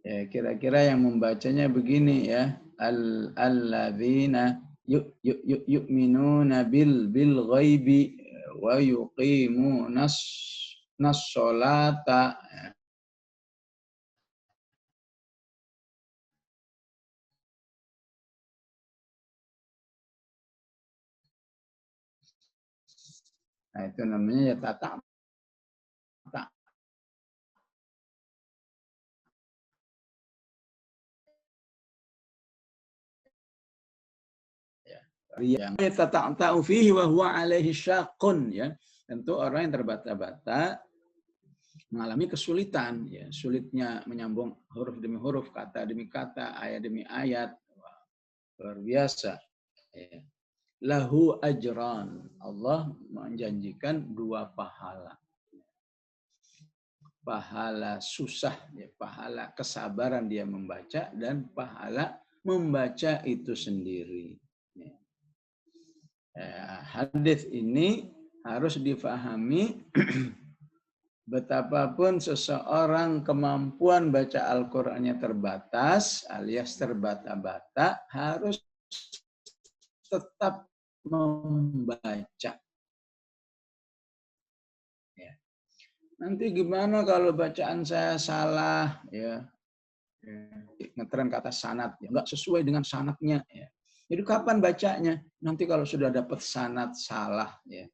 Ya, kira-kira yang membacanya begini ya, alladzina yu'minuna bil ghaibi wa yuqimunas sholata. Nah, itu namanya ya tata. Yang yatata'ta'u fihi wa huwa alaihi syaqqun, ya. Tentu orang yang terbata-bata mengalami kesulitan, ya, sulitnya menyambung huruf demi huruf, kata demi kata, ayat demi ayat. Wah, luar biasa. Ya. Lahu ajran. Allah menjanjikan 2 pahala. Pahala susah, ya, pahala kesabaran dia membaca, dan pahala membaca itu sendiri. Ya. Hadis ini harus difahami betapapun seseorang kemampuan baca Al-Qur'annya terbatas alias terbata-bata, harus tetap membaca. Ya. Nanti gimana kalau bacaan saya salah, ya, ngetren kata sanad, ya, nggak sesuai dengan sanadnya, ya. Jadi kapan bacanya? Nanti kalau sudah dapat sanad salah, ya.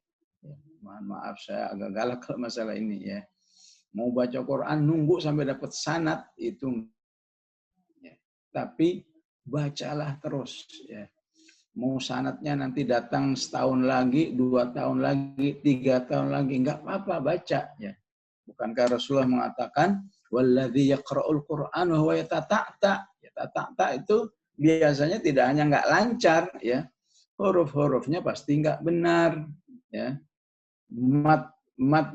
Mohon maaf, saya agak galak kalau masalah ini, ya. Mau baca Quran nunggu sampai dapat sanad itu, ya. Tapi bacalah terus, ya. Mau sanadnya nanti datang setahun lagi, 2 tahun lagi, 3 tahun lagi, nggak apa-apa, baca, ya. Bukankah Rasulullah mengatakan, walladzi yaqra'ul Qur'an wa huwa yatata'ta. Yatata'ta itu biasanya tidak hanya nggak lancar, ya, huruf-hurufnya pasti nggak benar, ya, mat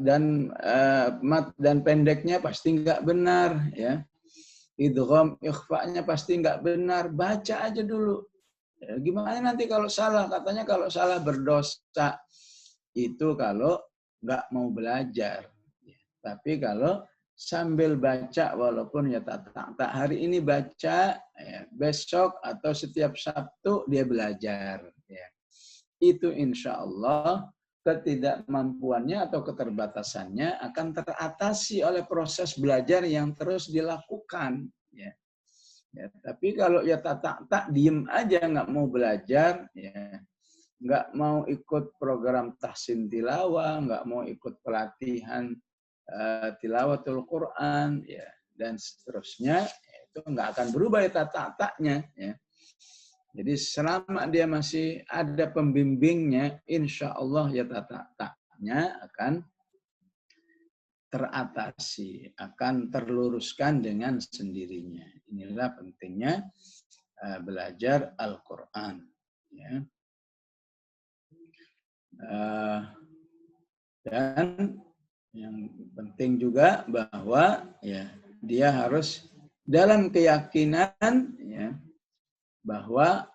dan pendeknya pasti nggak benar, ya, idgham ikhfa-nya pasti nggak benar. Baca aja dulu. Ya, gimana nanti kalau salah? Katanya kalau salah berdosa. Itu kalau nggak mau belajar. Ya, tapi kalau sambil baca, walaupun ya tak hari ini baca, ya, besok atau setiap Sabtu dia belajar, ya. Itu insya Allah ketidakmampuannya atau keterbatasannya akan teratasi oleh proses belajar yang terus dilakukan, ya. Ya, tapi kalau ya tak diem aja, nggak mau belajar, ya, nggak mau ikut program tahsin tilawah, nggak mau ikut pelatihan tilawatul Quran, ya, dan seterusnya, itu nggak akan berubah ya tata-tatanya, ya. Jadi selama dia masih ada pembimbingnya, insya Allah ya tata-tatanya akan teratasi, akan terluruskan dengan sendirinya. Inilah pentingnya belajar Al-Quran, ya. Dan yang penting juga bahwa, ya, dia harus dalam keyakinan, ya, bahwa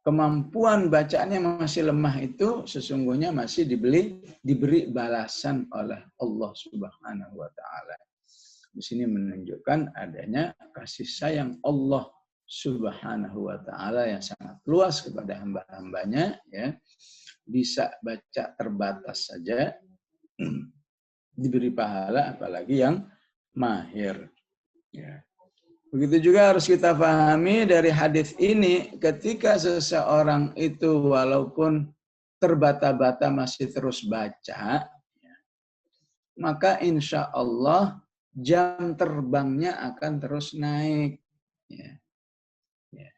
kemampuan bacaannya masih lemah itu sesungguhnya masih diberi balasan oleh Allah Subhanahu wa taala. Di sini menunjukkan adanya kasih sayang Allah Subhanahu wa taala yang sangat luas kepada hamba-hambanya, ya. Bisa baca terbatas saja diberi pahala, apalagi yang mahir, ya. Begitu juga harus kita pahami dari hadis ini, ketika seseorang itu walaupun terbata-bata masih terus baca, ya, maka insya Allah jam terbangnya akan terus naik, ya. Ya.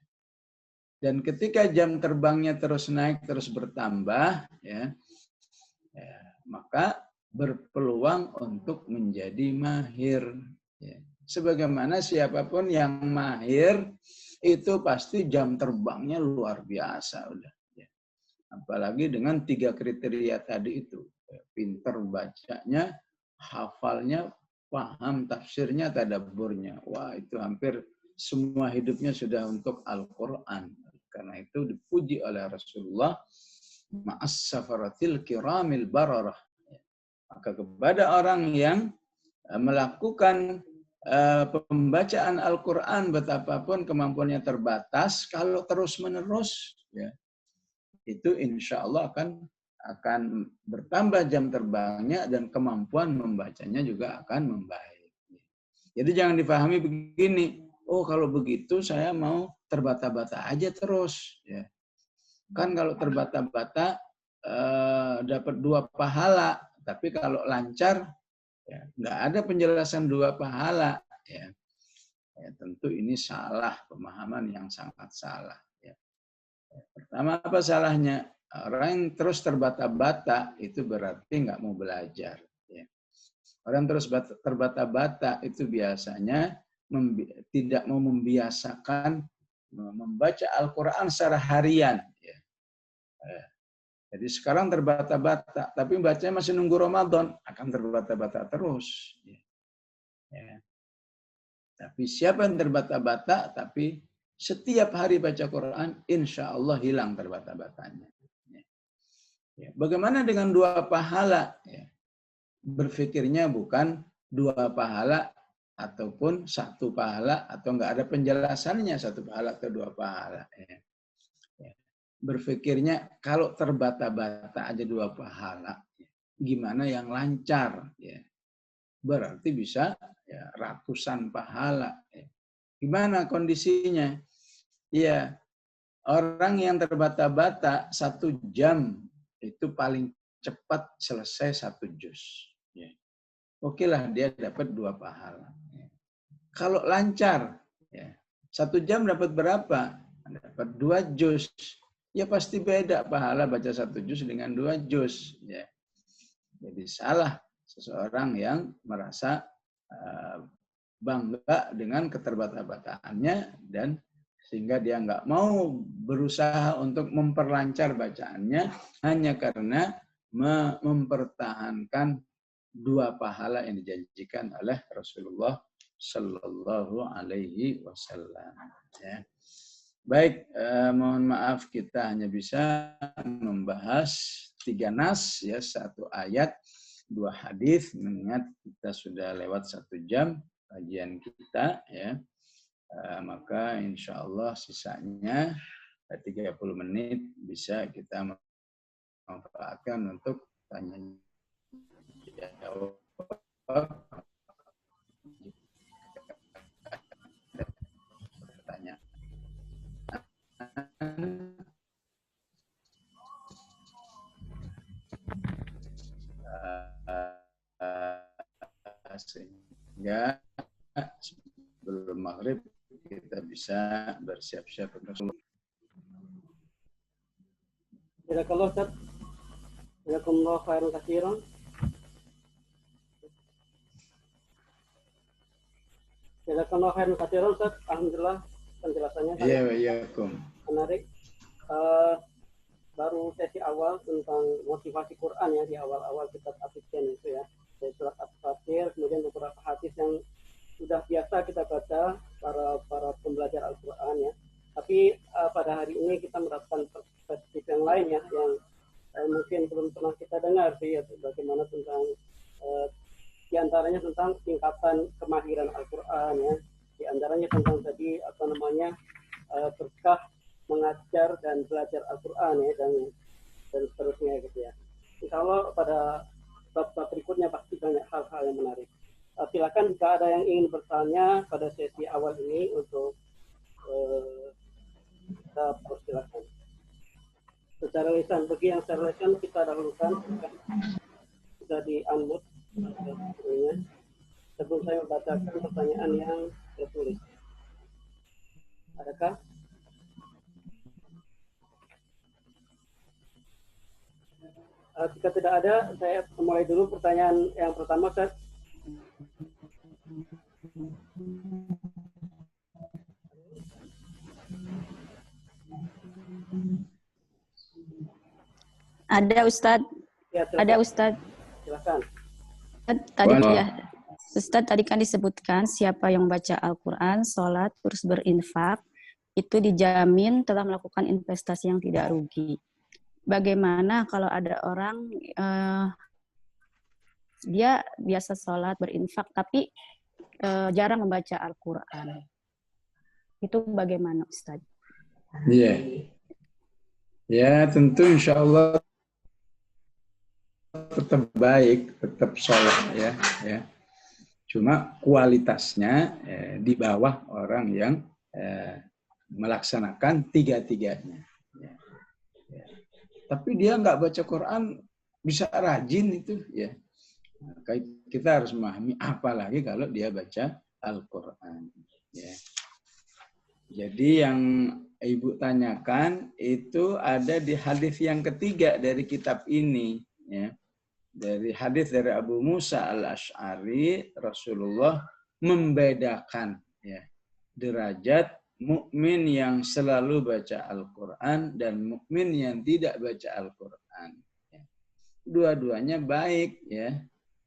Dan ketika jam terbangnya terus naik, terus bertambah, ya, ya, maka berpeluang untuk menjadi mahir, ya. Sebagaimana siapapun yang mahir itu pasti jam terbangnya luar biasa, udah, ya. Apalagi dengan 3 kriteria tadi itu, ya, pinter bacanya, hafalnya, paham tafsirnya, tadabburnya. Wah, itu hampir semua hidupnya sudah untuk Al-Quran. Karena itu dipuji oleh Rasulullah, ma'as safaratil kiramil bararah. Maka kepada orang yang melakukan pembacaan Al-Quran betapapun kemampuannya terbatas, kalau terus-menerus, ya, itu insya Allah akan akan bertambah jam terbangnya dan kemampuan membacanya juga akan membaik. Jadi jangan dipahami begini, oh kalau begitu saya mau terbata-bata aja terus. Ya. Kan kalau terbata-bata dapat 2 pahala, tapi kalau lancar ya, nggak ada penjelasan 2 pahala. Ya. Ya, tentu ini salah, pemahaman yang sangat salah. Ya. Pertama, apa salahnya? Orang yang terus terbata-bata itu berarti nggak mau belajar. Ya. Orang terus terbata-bata itu biasanya tidak mau membiasakan membaca Al-Quran secara harian. Ya. Jadi sekarang terbata-bata, tapi bacanya masih nunggu Ramadan, akan terbata-bata terus. Ya. Ya. Tapi siapa yang terbata-bata, tapi setiap hari baca Quran, insya Allah hilang terbata-batanya. Ya. Bagaimana dengan 2 pahala? Ya. Berpikirnya bukan 2 pahala ataupun 1 pahala atau enggak ada penjelasannya 1 pahala atau 2 pahala. Ya. Ya. Berpikirnya kalau terbata-bata aja 2 pahala, gimana yang lancar? Ya. Berarti bisa ya, ratusan pahala. Ya. Gimana kondisinya? Ya, orang yang terbata-bata 1 jam itu paling cepat selesai 1 juz. Ya. Oke lah, dia dapat 2 pahala. Ya. Kalau lancar, ya, 1 jam dapat berapa? Dapat 2 juz. Ya pasti beda pahala baca 1 juz dengan 2 juz. Ya. Jadi salah seseorang yang merasa bangga dengan keterbata-bataannya dan sehingga dia nggak mau berusaha untuk memperlancar bacaannya hanya karena mempertahankan 2 pahala yang dijanjikan oleh Rasulullah Sallallahu Alaihi Wasallam. Ya. Baik, mohon maaf kita hanya bisa membahas 3 nas, ya, 1 ayat, 2 hadis, mengingat kita sudah lewat 1 jam kajian kita, ya. Maka insya Allah sisanya 30 menit bisa kita manfaatkan untuk tanya jawab. Pertanyaan. Sehingga sebelum maghrib kita bisa bersiap-siap untuk sholat. Jazakallah Ustaz. Jazakumullah khairan katsiran. Jazakallah khairan katsiran Ustaz. Alhamdulillah penjelasannya menarik. Baru sesi awal tentang motivasi Quran ya, di awal-awal kitab At-Tibyan itu ya. Dari surat At-Fatir, kemudian beberapa hadis yang sudah biasa kita baca para pembelajar Al-Quran ya. Tapi pada hari ini kita mendapatkan perspektif yang lain ya, yang mungkin belum pernah kita dengar sih ya, bagaimana tentang di antaranya tentang tingkatan kemahiran Al-Quran ya. Di antaranya tentang tadi berkah mengajar dan belajar Al-Quran ya, dan seterusnya gitu ya. Insya Allah pada bab-bab berikutnya pasti banyak hal-hal yang menarik. Silakan jika ada yang ingin bertanya pada sesi awal ini untuk kita persilakan. Secara lisan, bagi yang secara lisan kita dahulukan, sudah di-unmute sebelum saya membacakan pertanyaan yang tertulis. Adakah? Jika tidak ada, saya mulai dulu pertanyaan yang pertama, Ustaz. Ada Ustadz. Ya, ada Ustadz. Silakan. Ustadz tadi kan disebutkan siapa yang baca Al-Quran, sholat, terus berinfak, itu dijamin telah melakukan investasi yang tidak rugi. Bagaimana kalau ada orang dia biasa sholat, berinfak, tapi jarang membaca Al-Quran? Itu bagaimana, Ustadz? Iya. Ya, tentu insya Allah tetap baik, tetap soleh ya. Cuma kualitasnya di bawah orang yang melaksanakan tiga-tiganya. Ya. Tapi dia nggak baca Quran bisa rajin itu ya. Kita harus memahami apalagi kalau dia baca Al-Quran. Ya. Jadi yang Ibu tanyakan itu ada di hadis yang ketiga dari kitab ini. Ya. Dari hadis dari Abu Musa al-Ash'ari, Rasulullah membedakan ya, derajat mukmin yang selalu baca Al-Quran dan mukmin yang tidak baca Al-Quran. Ya. Dua-duanya baik ya.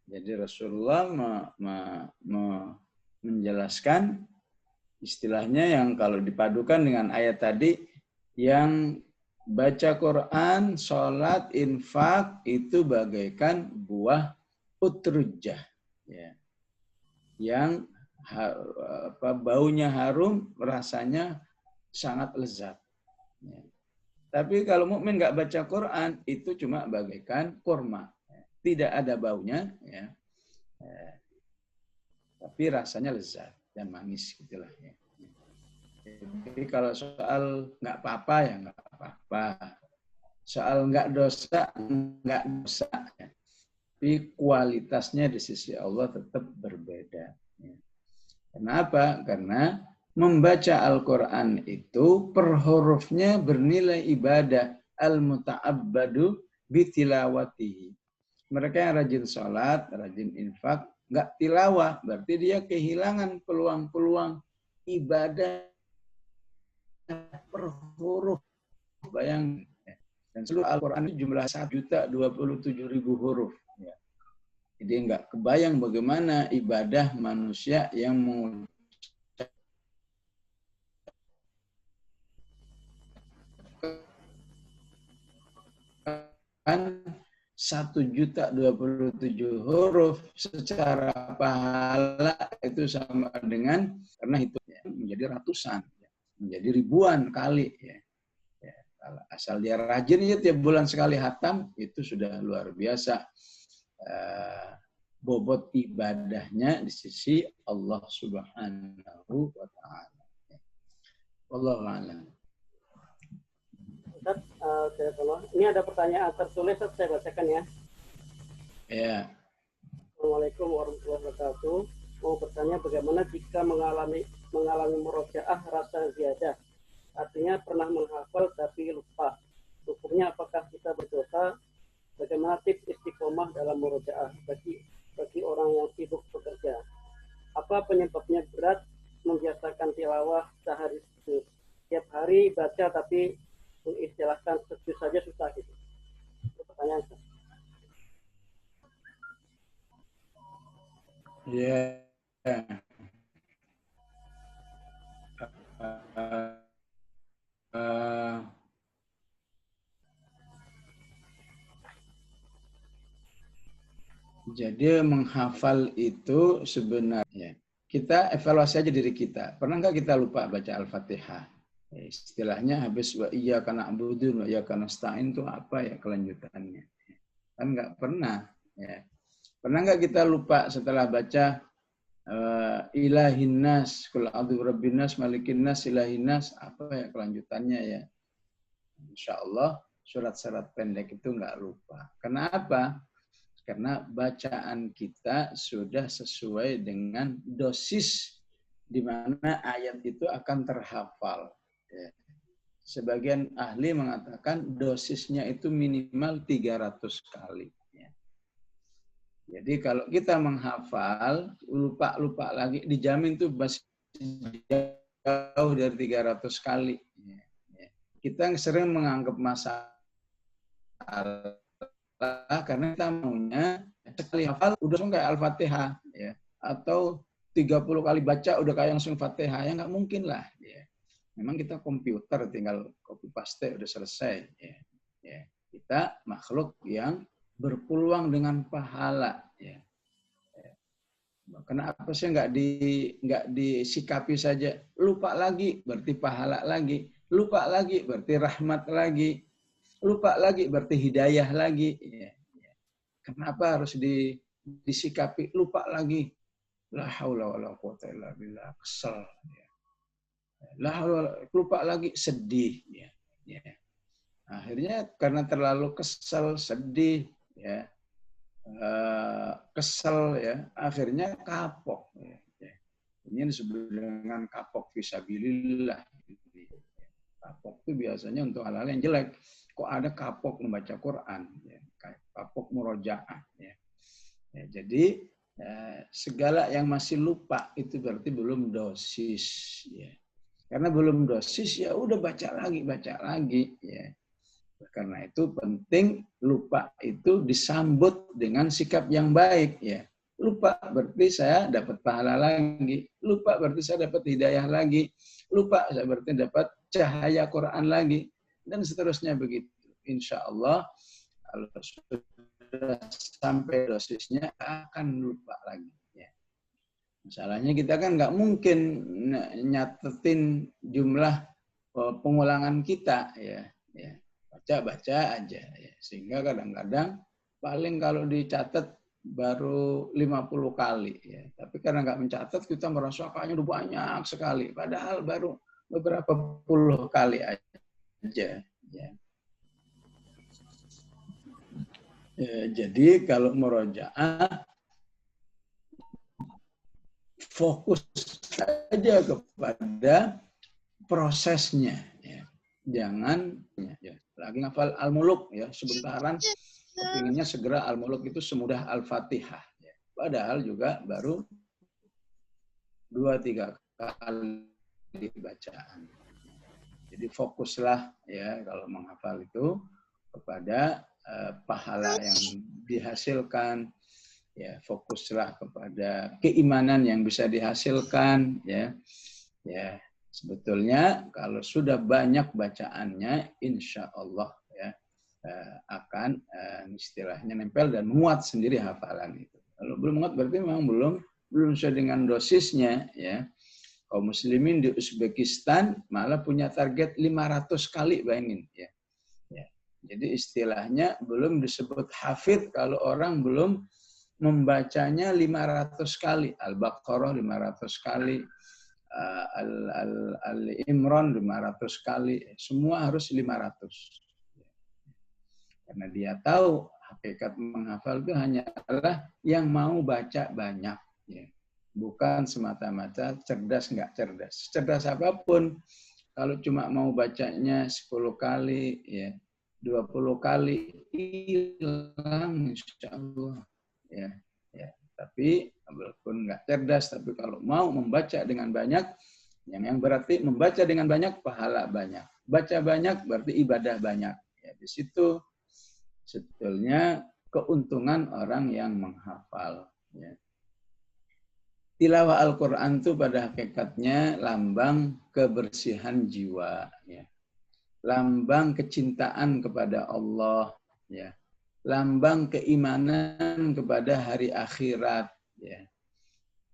Jadi Rasulullah menjelaskan istilahnya yang kalau dipadukan dengan ayat tadi, yang baca Quran, sholat, infak itu bagaikan buah utrujah, ya, yang baunya harum, rasanya sangat lezat. Ya. Tapi kalau mukmin nggak baca Quran itu cuma bagaikan kurma, tidak ada baunya, ya, tapi rasanya lezat dan manis gitulah. Ya. Jadi kalau soal nggak apa-apa ya nggak apa-apa. Soal nggak dosa, ya. Tapi kualitasnya di sisi Allah tetap berbeda. Ya. Kenapa? Karena membaca Al-Quran itu per hurufnya bernilai ibadah. Al-muta'abbadu bitilawatihi. Mereka yang rajin sholat, rajin infak, nggak tilawah. Berarti dia kehilangan peluang-peluang ibadah per huruf. Bayang. Dan seluruh Al-Quran itu jumlah 1.027.000 huruf. Ya. Jadi nggak kebayang bagaimana ibadah manusia yang mengucapkan 1.027.000 huruf secara pahala itu sama dengan, karena hitungnya menjadi ratusan, menjadi ribuan kali. Ya. Kalau asal dia rajin aja tiap bulan sekali hatam, itu sudah luar biasa bobot ibadahnya di sisi Allah Subhanahu wa Ta'ala. Wallahu a'lam. Ini ada pertanyaan tertulis, saya bacakan ya. Ya. Assalamualaikum warahmatullahi wabarakatuh. Mau bertanya bagaimana jika mengalami murojaah rasa ziyadah? Artinya pernah menghafal tapi lupa. Hukumnya apakah kita berdosa? Bagaimana tips istiqomah dalam murojaah bagi orang yang sibuk bekerja? Apa penyebabnya berat membiasakan tilawah sehari itu? Tiap hari baca tapi mengistilahkan setuju saja susah gitu. Pertanyaan. Ya. Jadi menghafal itu sebenarnya kita evaluasi aja diri kita. Pernah nggak kita lupa baca Al-Fatihah? Istilahnya habis wa iyyaka na'budu wa iyyaka nasta'in itu apa ya kelanjutannya? Kan nggak pernah. Ya. Pernah nggak kita lupa setelah baca ilahin nas, qul a'udzu birabbin nas, malikin nas, ilahin nas, apa ya kelanjutannya ya? Insyaallah surat-surat pendek itu nggak lupa. Kenapa? Karena bacaan kita sudah sesuai dengan dosis di mana ayat itu akan terhafal. Ya. Sebagian ahli mengatakan dosisnya itu minimal 300 kali. Ya. Jadi kalau kita menghafal, lupa lagi, dijamin tuh masih jauh dari 300 kali. Ya. Ya. Kita sering menganggap masalah karena kita maunya sekali hafal udah langsung kayak Al-Fatihah ya, atau 30 kali baca udah kayak langsung Fatihah, ya nggak mungkin lah ya. Memang kita komputer tinggal copy paste udah selesai ya. Ya. Kita makhluk yang berpeluang dengan pahala ya. Ya. Kenapa sih nggak disikapi saja, lupa lagi berarti pahala lagi, lupa lagi berarti rahmat lagi, lupa lagi berarti hidayah lagi. Ya. Kenapa harus disikapi lupa lagi? La haula wala quwata illa billah, kesel. La haula, lupa lagi, sedih. Ya. Akhirnya karena terlalu kesel, sedih, ya, kesel, ya, akhirnya kapok. Ya. Ini disebut dengan kapok fisabilillah. Kapok itu biasanya untuk hal-hal yang jelek. Kok ada kapok membaca Quran? Ya. Kapok murojaah. Ya. Jadi segala yang masih lupa itu berarti belum dosis. Ya. Karena belum dosis, ya udah baca lagi. Ya. Karena itu penting lupa itu disambut dengan sikap yang baik. Ya. Lupa berarti saya dapat pahala lagi. Lupa berarti saya dapat hidayah lagi. Lupa saya berarti dapat cahaya Quran lagi. Dan seterusnya begitu. Insya Allah kalau sudah sampai dosisnya akan lupa lagi. Ya. Masalahnya kita kan nggak mungkin nyatetin jumlah pengulangan kita. Ya. Baca aja. Ya. Sehingga kadang-kadang paling kalau dicatat baru 50 kali. Ya. Tapi karena nggak mencatat, kita merasa kayaknya udah banyak sekali. Padahal baru beberapa puluh kali aja. Ya. Jadi kalau murojaah, fokus saja kepada prosesnya. Ya. Jangan, ya. Lagi ngafal Al-Muluk, ya, sebentaran, kepinginnya segera Al-Muluk itu semudah Al-Fatihah. Ya. Padahal juga baru 2-3 kali bacaan. Jadi fokuslah, ya, kalau menghafal itu kepada pahala yang dihasilkan, ya, fokuslah kepada keimanan yang bisa dihasilkan, ya. Ya, sebetulnya kalau sudah banyak bacaannya, insya Allah, ya, akan istilahnya nempel dan muat sendiri hafalan itu. Kalau belum muat berarti memang belum sesuai dengan dosisnya, ya. Kaum muslimin di Uzbekistan malah punya target 500 kali, bayangin, ya. Jadi istilahnya belum disebut hafidh kalau orang belum membacanya 500 kali. Al-Baqarah 500 kali, Al-Imran 500 kali. Semua harus 500. Karena dia tahu hakikat menghafal itu hanyalah yang mau baca banyak. Ya. Bukan semata-mata cerdas nggak cerdas. Cerdas apapun, kalau cuma mau bacanya 10 kali, ya, 20 kali hilang insya Allah. Ya. Tapi walaupun nggak cerdas, tapi kalau mau membaca dengan banyak, yang berarti membaca dengan banyak, pahala banyak. Baca banyak berarti ibadah banyak. Ya, di situ sebetulnya keuntungan orang yang menghafal. Ya. Tilawah Al-Quran itu pada hakikatnya lambang kebersihan jiwa. Ya. Lambang kecintaan kepada Allah, ya. Lambang keimanan kepada hari akhirat. Ya.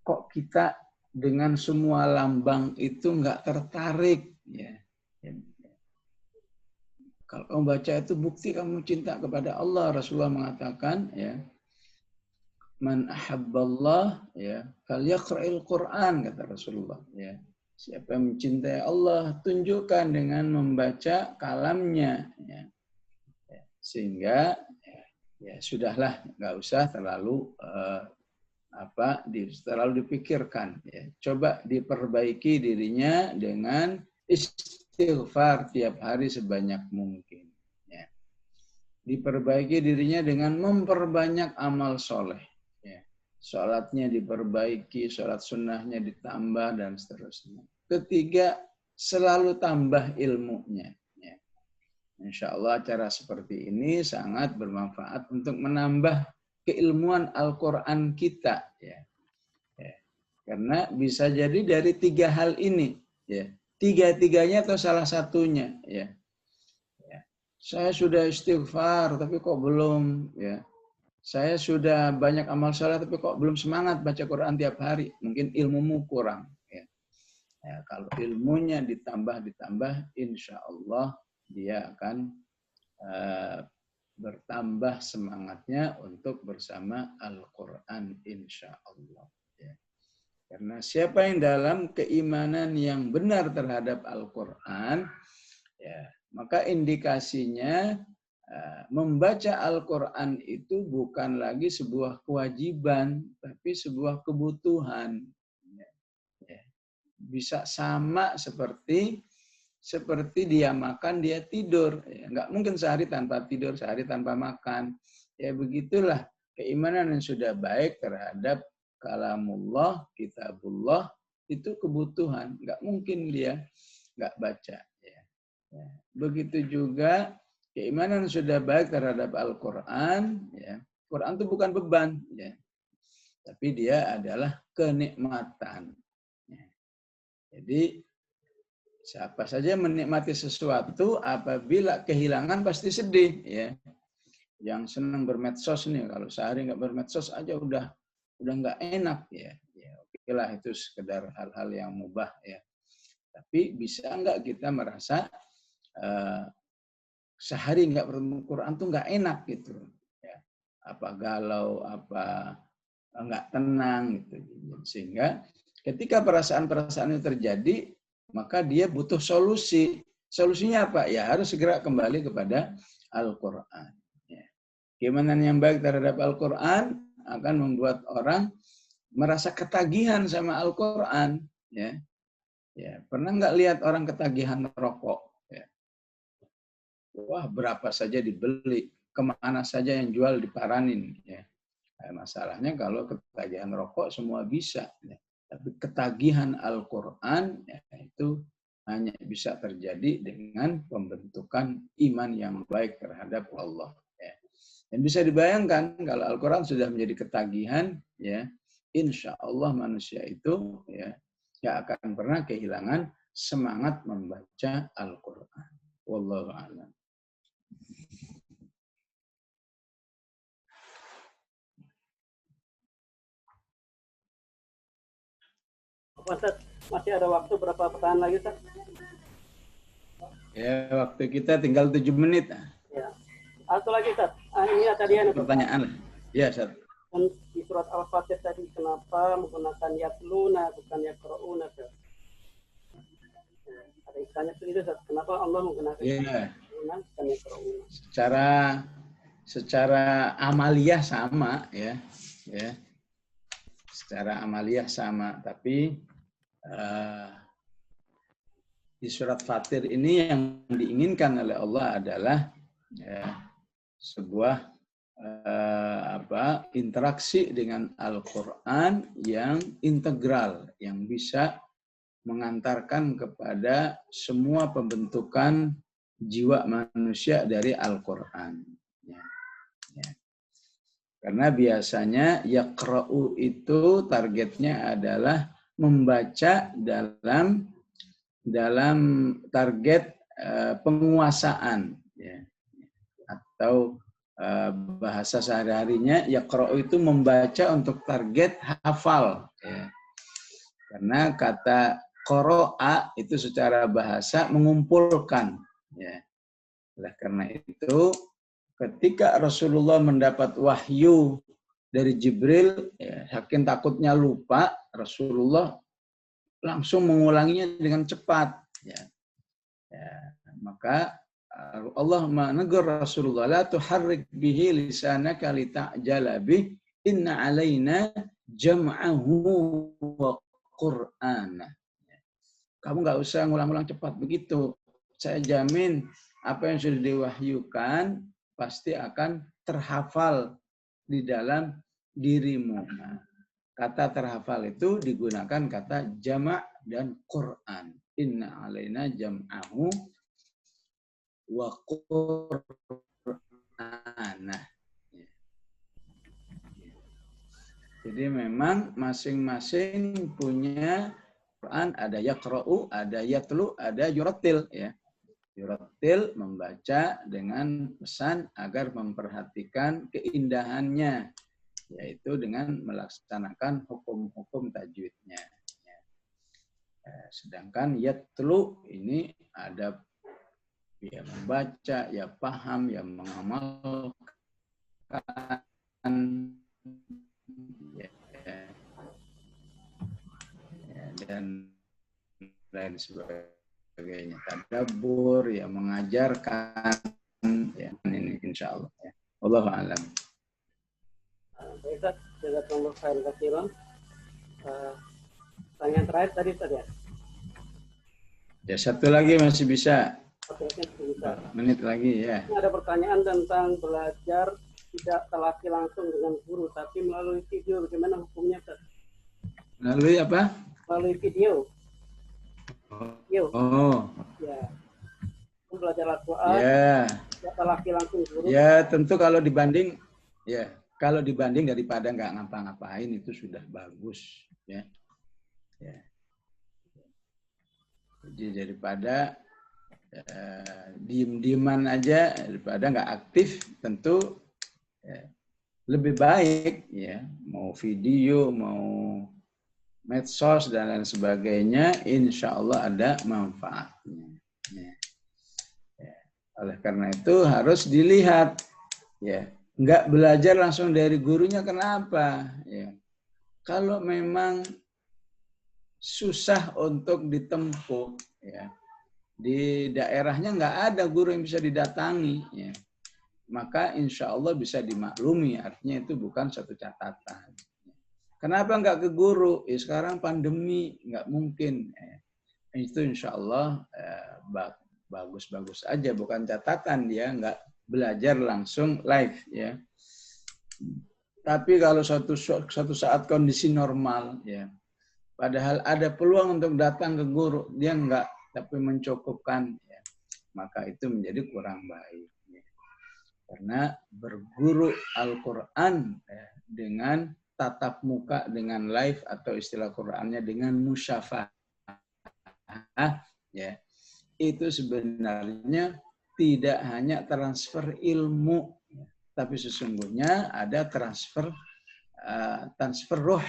Kok kita dengan semua lambang itu nggak tertarik? Ya. Kalau kamu baca itu bukti kamu cinta kepada Allah. Rasulullah mengatakan, ya, man ahabballah, ya, falyaqra'il Qur'an, kata Rasulullah. Ya. Siapa yang mencintai Allah, tunjukkan dengan membaca kalamnya. Ya. Sehingga ya sudahlah, nggak usah terlalu terlalu dipikirkan. Ya. Coba diperbaiki dirinya dengan istighfar tiap hari sebanyak mungkin. Ya. Diperbaiki dirinya dengan memperbanyak amal soleh. Ya. Sholatnya diperbaiki, sholat sunnahnya ditambah, dan seterusnya. Ketiga, selalu tambah ilmunya. Ya. Insya Allah cara seperti ini sangat bermanfaat untuk menambah keilmuan Al-Quran kita. Ya. Ya. Karena bisa jadi dari 3 hal ini. Ya. 3-tiganya atau salah satunya. Ya. Ya. Saya sudah istighfar, tapi kok belum. Ya. Saya sudah banyak amal saleh, tapi kok belum semangat baca Quran tiap hari. Mungkin ilmumu kurang. Ya. Ya, kalau ilmunya ditambah, insya Allah dia akan bertambah semangatnya untuk bersama Al-Quran insya Allah. Ya. Karena siapa yang dalam keimanan yang benar terhadap Al-Quran, ya, maka indikasinya membaca Al-Quran itu bukan lagi sebuah kewajiban, tapi sebuah kebutuhan. Ya. Bisa sama seperti dia makan, dia tidur. Ya, nggak mungkin sehari tanpa tidur, sehari tanpa makan. Ya begitulah keimanan yang sudah baik terhadap kalamullah, kitabullah, itu kebutuhan. Nggak mungkin dia nggak baca. Ya. Ya. Begitu juga keimanan yang sudah baik terhadap Al-Quran. Ya. Quran itu bukan beban. Ya. Tapi dia adalah kenikmatan. Ya. Jadi siapa saja menikmati sesuatu, apabila kehilangan pasti sedih, ya. Yang senang bermedsos nih, kalau sehari nggak bermedsos aja udah nggak enak, ya. Ya, oke lah, itu sekedar hal-hal yang mubah, ya. Tapi bisa nggak kita merasa sehari nggak bertemu Quran tuh nggak enak gitu, ya. Apa galau, apa nggak tenang gitu. Sehingga ketika perasaan-perasaan itu terjadi, maka dia butuh solusi. Solusinya apa? Ya harus segera kembali kepada Al-Quran. Ya. Keimanan yang baik terhadap Al-Quran akan membuat orang merasa ketagihan sama Al-Quran. Ya. Ya. Pernah nggak lihat orang ketagihan rokok? Ya. Wah, berapa saja dibeli, kemana saja yang jual diparanin. Ya. Masalahnya kalau ketagihan rokok semua bisa. Ya. Tapi ketagihan Al-Quran ya, itu hanya bisa terjadi dengan pembentukan iman yang baik terhadap Allah. Ya. Dan bisa dibayangkan kalau Al-Quran sudah menjadi ketagihan, ya, insya Allah manusia itu ya nggak akan pernah kehilangan semangat membaca Al-Quran. Wallahu a'lam. Ustaz, masih ada waktu berapa pertanyaan lagi, Ustaz? Ya, waktu kita tinggal 7 menit. Ya. Satu lagi, Ustaz. Ini tadi yang pertanyaan. Ya, Ustaz. Di surat Al-Fatih tadi, kenapa menggunakan yatluna bukan yaqra'una? Ada istilahnya seperti itu, Ustaz. Kenapa Allah menggunakan yatluna bukan yaqra'una? Secara amaliyah sama, ya. Ya. Secara amaliyah sama, tapi di surat Fatir ini yang diinginkan oleh Allah adalah ya, sebuah interaksi dengan Al-Quran yang integral, yang bisa mengantarkan kepada semua pembentukan jiwa manusia dari Al-Quran. Ya. Ya. Karena biasanya yaqra'u itu targetnya adalah membaca dalam target penguasaan, ya. Atau bahasa sehari-harinya yaqra'u itu membaca untuk target hafal, ya. Karena kata qara'a itu secara bahasa mengumpulkan, ya. Oleh karena itu ketika Rasulullah mendapat wahyu dari Jibril, ya, saking takutnya lupa, Rasulullah langsung mengulanginya dengan cepat. Ya. Ya. Maka Allah menegur Rasulullah, la tuharrik bihi lisanaka lita'jala bih, inna alaina jam'ahu wa qur'ana. Kamu nggak usah ngulang-ngulang cepat begitu. Saya jamin apa yang sudah diwahyukan pasti akan terhafal di dalam dirimu. Nah, kata terhafal itu digunakan kata jama' dan Quran. Inna alaina jam'ahu wa Qur'ana. Jadi memang masing-masing punya Quran, ada yaqra'u, ada yatlu, ada yurattil, ya. Yurattil membaca dengan pesan agar memperhatikan keindahannya, yaitu dengan melaksanakan hukum-hukum tajwidnya. Sedangkan yatlu ini ada ya membaca, ya paham, ya mengamalkan, ya, ya, dan lain sebagainya. Tadabbur, ya mengajarkan, ya ini insya Allah. Ya. Wallahu a'lam. Baik, Ustaz. Jazakallahu khairan katsiran. Pertanyaan terakhir tadi, Ustaz ya. Ya, satu lagi masih bisa. Oke, bisa. Menit lagi ya. Ada pertanyaan tentang belajar tidak telaki langsung dengan guru, tapi melalui video. Bagaimana hukumnya, Ustaz? Melalui apa? Melalui video. Oh. Ya. Belajar Al-Quran. Ya. Tidak telaki langsung guru. Ya, tentu kalau dibanding, ya kalau dibanding daripada nggak ngapa-ngapain itu sudah bagus, ya. Ya. Jadi daripada diem-dieman aja, daripada nggak aktif, tentu ya, lebih baik ya, mau video, mau medsos dan lain sebagainya, insya Allah ada manfaatnya. Ya. Ya. Oleh karena itu harus dilihat, ya, nggak belajar langsung dari gurunya. Kenapa? Ya. Kalau memang susah untuk ditempuh, ya, di daerahnya nggak ada guru yang bisa didatangi, ya, maka insya Allah bisa dimaklumi. Artinya itu bukan satu catatan. Kenapa nggak ke guru? Ya, sekarang pandemi nggak mungkin. Itu insya Allah bagus-bagus aja, bukan catatan, dia nggak belajar langsung live, ya. Tapi kalau suatu saat kondisi normal, ya, padahal ada peluang untuk datang ke guru, dia enggak, tapi mencukupkan, ya, maka itu menjadi kurang baik. Ya. Karena berguru Al-Quran, ya, dengan tatap muka, dengan live, atau istilah Qurannya dengan musyafahah, ya, itu sebenarnya tidak hanya transfer ilmu, ya, tapi sesungguhnya ada transfer ruh,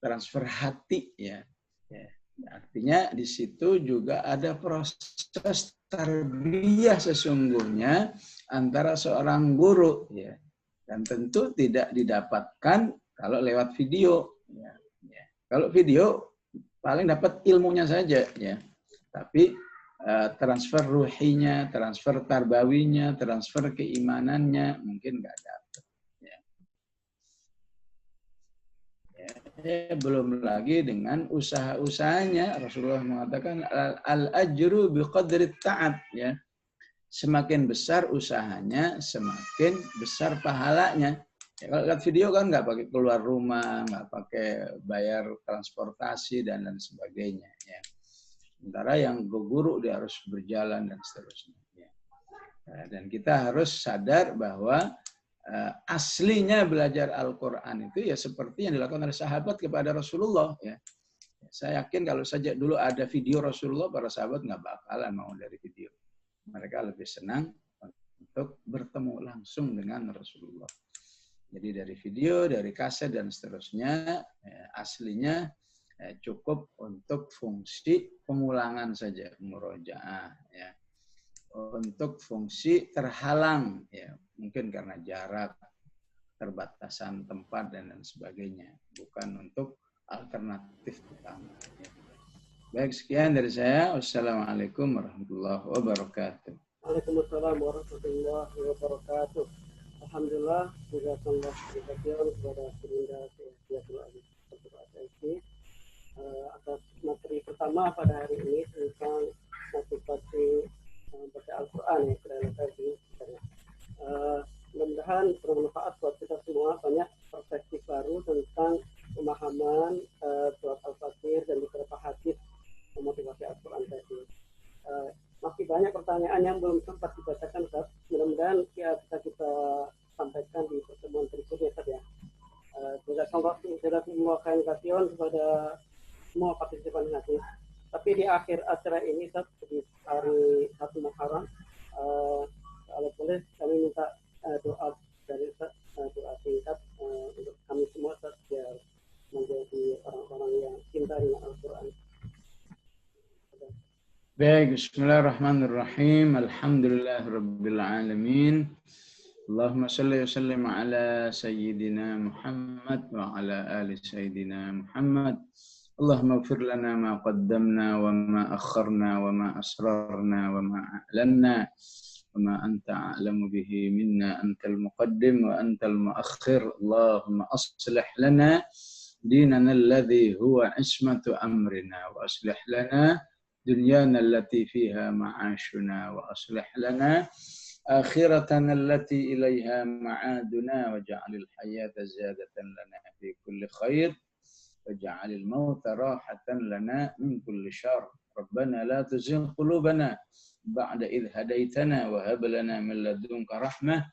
transfer hati, ya. Ya. Artinya di situ juga ada proses tarbiyah sesungguhnya antara seorang guru, ya. Dan tentu tidak didapatkan kalau lewat video, ya. Ya. Kalau video paling dapat ilmunya saja, ya. Tapi transfer ruhinya, transfer tarbawinya, transfer keimanannya mungkin nggak dapat. Ya, belum lagi dengan usaha-usahanya. Rasulullah mengatakan al-ajru biqadri ta'ab, ya. Semakin besar usahanya, semakin besar pahalanya. Ya, kalau lihat video kan nggak pakai keluar rumah, nggak pakai bayar transportasi dan lain sebagainya, ya. Sementara yang guru dia harus berjalan dan seterusnya. Ya. Dan kita harus sadar bahwa aslinya belajar Al-Quran itu ya seperti yang dilakukan oleh sahabat kepada Rasulullah. Ya. Saya yakin kalau saja dulu ada video Rasulullah, para sahabat nggak bakalan mau dari video. Mereka lebih senang untuk bertemu langsung dengan Rasulullah. Jadi dari video, dari kaset dan seterusnya, aslinya cukup untuk fungsi pengulangan saja, murojaah, ya. Untuk fungsi terhalang, ya, mungkin karena jarak, terbatasan tempat dan lain sebagainya, bukan untuk alternatif utama. Ya. Baik, sekian dari saya. Wassalamualaikum warahmatullahi wabarakatuh. Waalaikumsalam warahmatullahi wabarakatuh. Alhamdulillah, jazakallah khairan kepada Bunda Syafiatul Aziz atas materi pertama pada hari ini tentang motivasi baca Al-Quran, ya, mudah-mudahan bermanfaat buat kita semua, banyak perspektif baru tentang pemahaman surat Al-Fatihah dan beberapa hadis memotivasi Al-Quran tadi. Masih banyak pertanyaan yang belum sempat dibacakan, Ustaz. Mudah-mudahan bisa kita sampaikan di pertemuan berikutnya, Ustaz, ya. Jazakumullah khairan katsiran kepada semua partisipan hadis. Tapi di akhir acara ini, Ustaz, di hari 1 Muharram, kalau boleh kami minta doa dari Ustaz, doa singkat untuk kami semua, Ustaz, biar menjadi orang-orang yang cinta dengan Al-Quran. Baik, bismillahirrahmanirrahim. Alhamdulillahirabbil alamin. Allahumma shalli wa sallim ala sayyidina Muhammad wa ala ali sayyidina Muhammad. Allahumma ighfir lana ma qaddamna wa ma akharna wa ma asrarna wa ma a'lanna wa ma anta a'lamu bihi minna antal muqaddim wa antal muakhir. Allahumma aslih lana dinana alladhi huwa ismatu amrina wa aslih lana dunyana allati fiha ma'ashuna wa aslih lana akhiratana allati ilaiha ma'aduna waj'alil hayata ziyadatan lana fi kulli khair waj'alil mauta rahatan lana min kulli syarr. Rabbana la tuzigh qulubana ba'da idh hadaitana wa hab lana min ladunka rahmah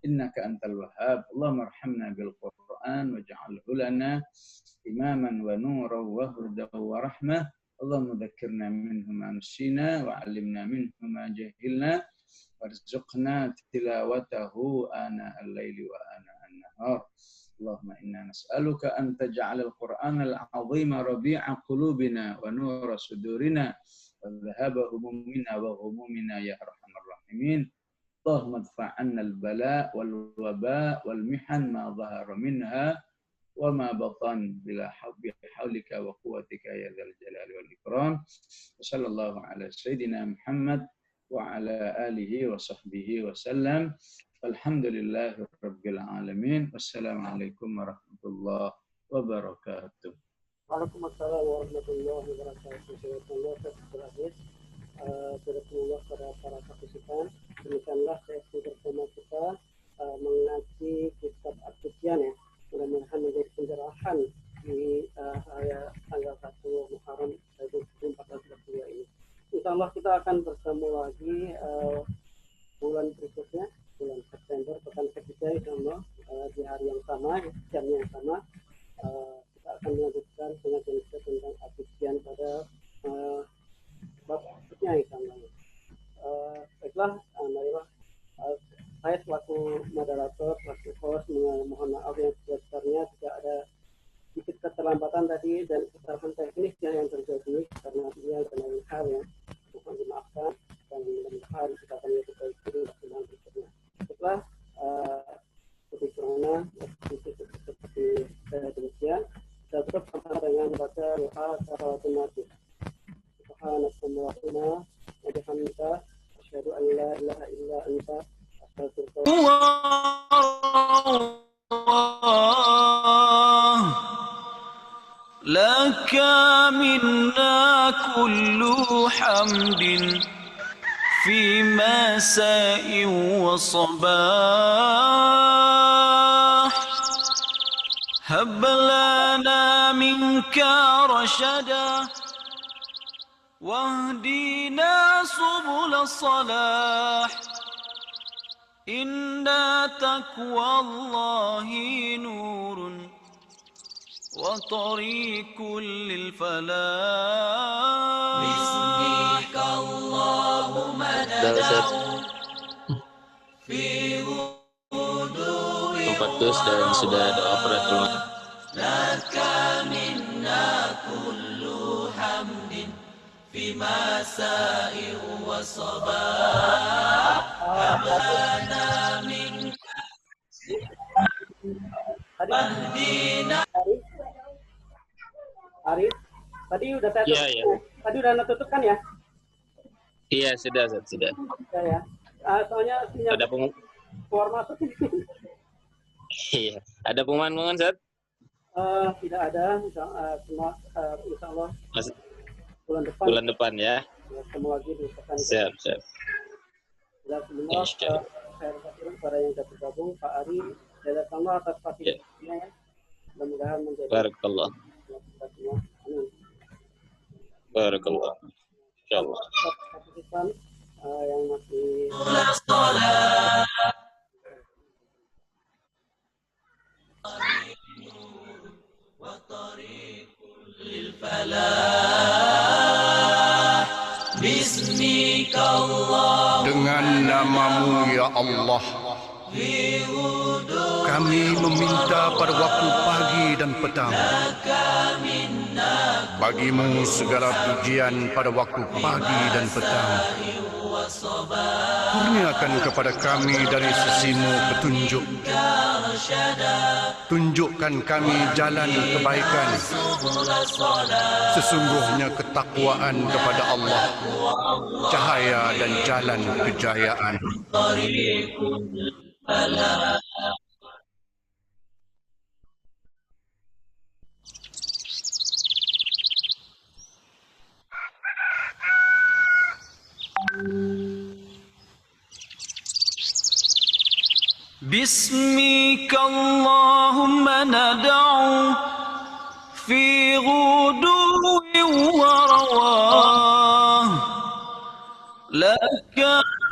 innaka antal wahhab. Allahumma arhamna bil Qur'an waj'alhu lana imaman wa nuran wa hudan wa rahmah. Allahumma dhakkirna minhu ma nasina wa 'allimna minhu ma jahilna warzuqna tilawatahu ana al-laili wa ana an-nahar. Allahumma inna nas'aluka an taj'ala al-Qur'ana al-'azima rabi'a qulubina wa nura sudurina wa dhahaba humumina wa ghumumina ya arhamar rahimin. Allahumma adfa' 'anna al-bala' wal waba' wal mihan ma dhahara minha wa ma batan bila haulika wa quwwatika ya dzal jalali wal ikram. Sallallahu ala sayyidina Muhammad wa ala alihi wa sahbihi wa sallam. Alhamdulillahi rabbil alamin. Wassalamualaikum warahmatullahi wabarakatuh. Waalaikumsalam warahmatullahi wabarakatuh. Terakhir, jazakumullah kepada para partisipant. Demikianlah sesi bersama kita mengaji kitab At-Tibyan ya. Mudah-mudahan menjadi pencerahan di tanggal 1 Muharram 1442 ini. Insyaallah kita akan bertemu lagi bulan berikutnya, bulan September, pekan ketiga insyaallah, di hari yang sama, jam yang sama. Kita akan melanjutkan pengajian kita tentang At-Tibyan pada bab berikutnya insyaallah. Baiklah, marilah saya selaku moderator, selaku host, mohon maaf yang sebesar-besarnya jika ada sedikit keterlambatan tadi dan kesalahan teknis yang terjadi karena dia dan lain hal yang mohon dimaafkan dan mudah-mudahan kita akan memperbaiki di pertemuan berikutnya. Setelah lebih kurangnya seperti demikian, kita tutup sama dengan membaca doa kafaratul majlis. Subhanakallahumma wa bihamdika asyhadu an la ilaha illa anta لك منا كل حمد في مساء وصباح هب لنا منك رشدا واهدنا سبل الصلاح إن تقوى الله نور وطريق للفلاح باسمك اللهم ندعو في غدو dan sudah ada operator. لك منا كل حمد في مساء وصباح هب لنا منك واهدنا. Arif, tadi udah saya tutup. Iya. Tadi udah Anda tutup kan ya? Iya, sudah. Ya. Soalnya sinyal Ada keluar masuk. Iya. Ada pengumuman, Zat? Tidak ada. Insya Allah Bulan depan ya. Ketemu lagi di pekan ini. Siap. Dan semua saya kasih kepada yang sudah bergabung, Pak Ari, jazakallah atas fasilitasinya ya. Mudah-mudahan menjadi Barakallah. Amin. Barakallah. Insyaallah. Partisipan yang masih Dengan namamu ya Allah, kami meminta pada waktu pagi dan petang Bagimu segala pujian pada waktu pagi dan petang. Kurniakan kepada kami dari sisimu petunjuk. Tunjukkan kami jalan kebaikan. Sesungguhnya ketakwaan kepada Allah cahaya dan jalan kejayaan. باسمك اللهم ندعو في غدو ورواه لك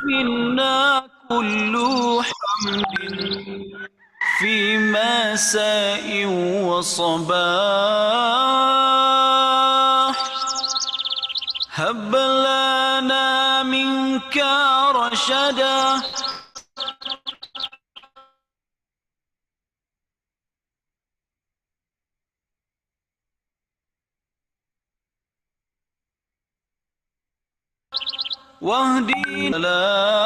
منا كل حمد في مساء وصباح هب لنا منك رشدا واهدنا